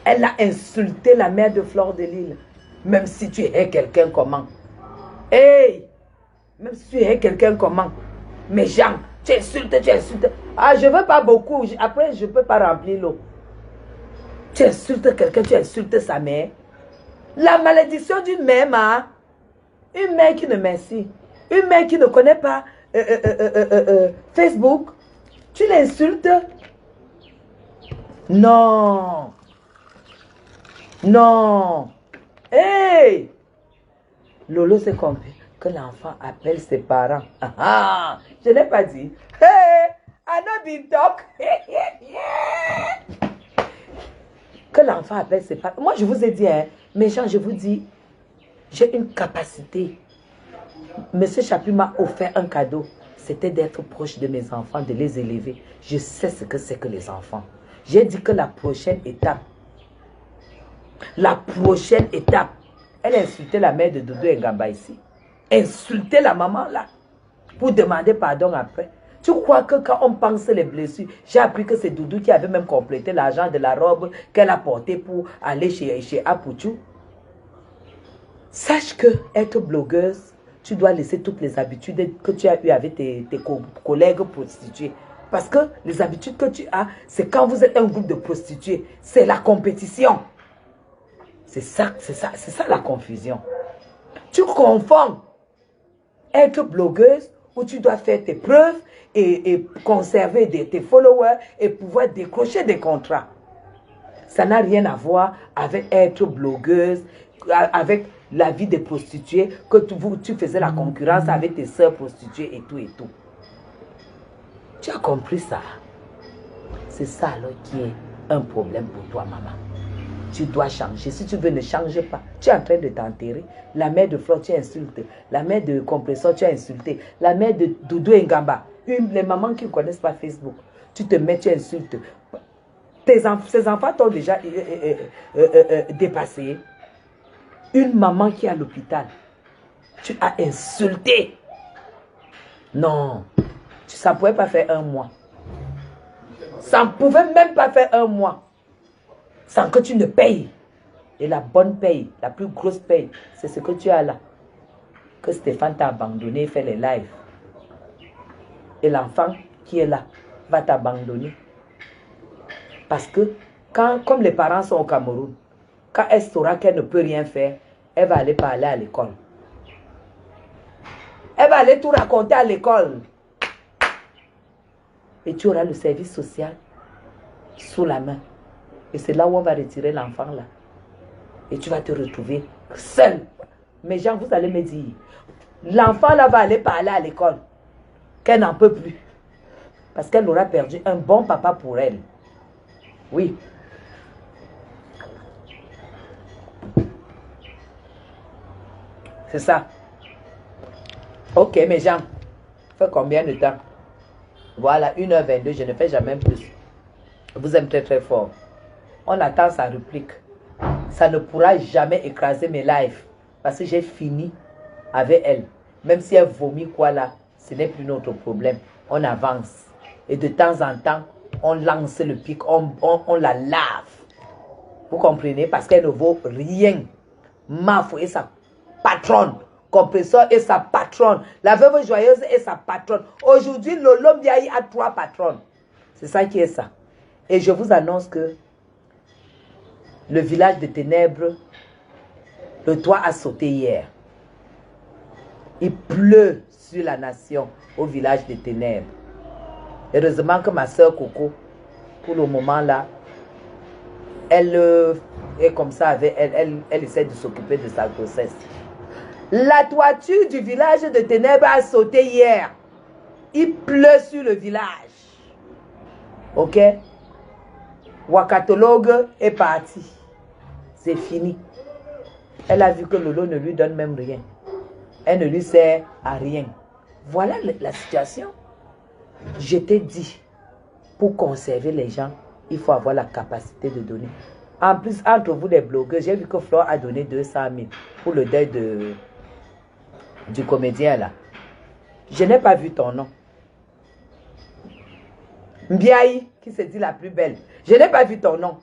Elle a insulté la mère de Fleur de Lys. Même si tu es quelqu'un comment? Hey! Même si tu es quelqu'un comment? Mais Jean, tu insultes, tu insultes. Ah, je ne veux pas beaucoup. Après, je ne peux pas remplir l'eau. Tu insultes quelqu'un, tu insultes sa mère. La malédiction d'une mère, une mère qui ne merci. Une mère qui ne connaît pas Facebook. Tu l'insultes? Non. Non. Hey! Lolo s'est compris que l'enfant appelle ses parents. Ah, je n'ai pas dit. Hey! I know the talk. Que l'enfant appelle ses parents. Moi, je vous ai dit, hein, mes gens, je vous dis, j'ai une capacité. Monsieur Chapuis m'a offert un cadeau. C'était d'être proche de mes enfants, de les élever. Je sais ce que c'est que les enfants. J'ai dit que la prochaine étape, elle a insulté la mère de Doudou Ngamba ici. Insulté la maman là. Pour demander pardon après. Tu crois que quand on pense les blessures, j'ai appris que c'est Doudou qui avait même complété l'argent de la robe qu'elle a portée pour aller chez Apouchou. Sache que être blogueuse, tu dois laisser toutes les habitudes que tu as eues avec tes collègues prostituées. Parce que les habitudes que tu as, c'est quand vous êtes un groupe de prostituées. C'est la compétition. C'est ça la confusion. Tu confonds être blogueuse où tu dois faire tes preuves et conserver tes followers et pouvoir décrocher des contrats. Ça n'a rien à voir avec être blogueuse, avec la vie des prostituées, que tu faisais la concurrence avec tes soeurs prostituées et tout et tout. Tu as compris ça? C'est ça alors qui est un problème pour toi, maman. Tu dois changer. Si tu veux, ne change pas. Tu es en train de t'enterrer. La mère de Flore, tu insultes. La mère de Compressor, tu as insulté. La mère de Doudou Ngamba. Les mamans qui ne connaissent pas Facebook. Tu te mets, tu insultes. Ces enfants t'ont déjà dépassé. Une maman qui est à l'hôpital. Tu as insulté. Non. Ça ne pouvait pas faire un mois. Ça ne pouvait même pas faire un mois. Sans que tu ne payes. Et la bonne paye, la plus grosse paye, c'est ce que tu as là. Que Stéphane t'a abandonné, fait les lives. Et l'enfant qui est là va t'abandonner. Parce que, comme les parents sont au Cameroun, quand elle saura qu'elle ne peut rien faire, elle va aller parler à l'école. Elle va aller tout raconter à l'école. Et tu auras le service social sous la main. Et c'est là où on va retirer l'enfant là. Et tu vas te retrouver seul. Mais gens, vous allez me dire, l'enfant là va aller parler à l'école. Qu'elle n'en peut plus. Parce qu'elle aura perdu un bon papa pour elle. Oui. C'est ça. Ok, mes gens. Ça fait combien de temps? Voilà, 1h22, je ne fais jamais plus. Vous aimez très très fort. On attend sa réplique. Ça ne pourra jamais écraser mes lives. Parce que j'ai fini avec elle. Même si elle vomit quoi là, ce n'est plus notre problème. On avance. Et de temps en temps, on lance le pic, on la lave. Vous comprenez? Parce qu'elle ne vaut rien. Mafou et sa patronne. Compressor et sa patronne. La veuve joyeuse et sa patronne. Aujourd'hui, Lolo Mbiaye a 3 patronnes. C'est ça qui est ça. Et je vous annonce que le village de ténèbres, le toit a sauté hier. Il pleut sur la nation au village des ténèbres. Heureusement que ma soeur Coco, pour le moment là, elle est comme ça, elle essaie de s'occuper de sa grossesse. La toiture du village de ténèbres a sauté hier. Il pleut sur le village. Ok? Wakatologue est parti. C'est fini. Elle a vu que Lolo ne lui donne même rien. Elle ne lui sert à rien. Voilà la situation. Je t'ai dit, pour conserver les gens, il faut avoir la capacité de donner. En plus, entre vous les blogueurs, j'ai vu que Flore a donné 200 000 pour le deuil du comédien là. Je n'ai pas vu ton nom. Mbiaye, qui se dit la plus belle. Je n'ai pas vu ton nom.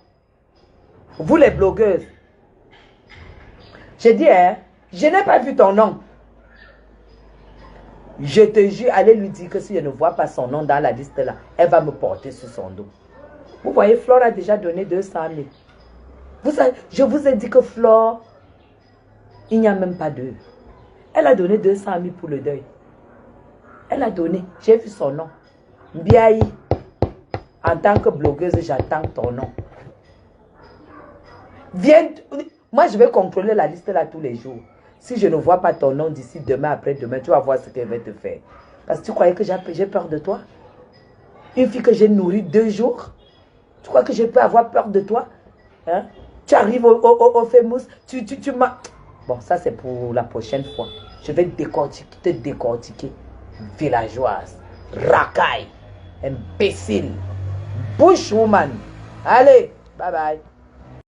Vous les blogueuses. J'ai dit, hein, je n'ai pas vu ton nom. Je te jure, allez lui dire que si je ne vois pas son nom dans la liste là, elle va me porter sur son dos. Vous voyez, Flore a déjà donné 200 000. Je vous ai dit que Flore, il n'y a même pas d'eux. Elle a donné 200 000 pour le deuil. Elle a donné, j'ai vu son nom. Mbiaye, en tant que blogueuse, j'attends ton nom. Viens, moi je vais contrôler la liste là tous les jours. Si je ne vois pas ton nom d'ici demain, après-demain, tu vas voir ce qu'elle va te faire. Parce que tu croyais que j'ai peur de toi? Une fille que j'ai nourrie 2 jours? Tu crois que je peux avoir peur de toi? Hein? Tu arrives au famous, tu m'as... Bon, ça c'est pour la prochaine fois. Je vais te décortiquer. Villageoise, racaille, imbécile, bushwoman, Allez, bye bye.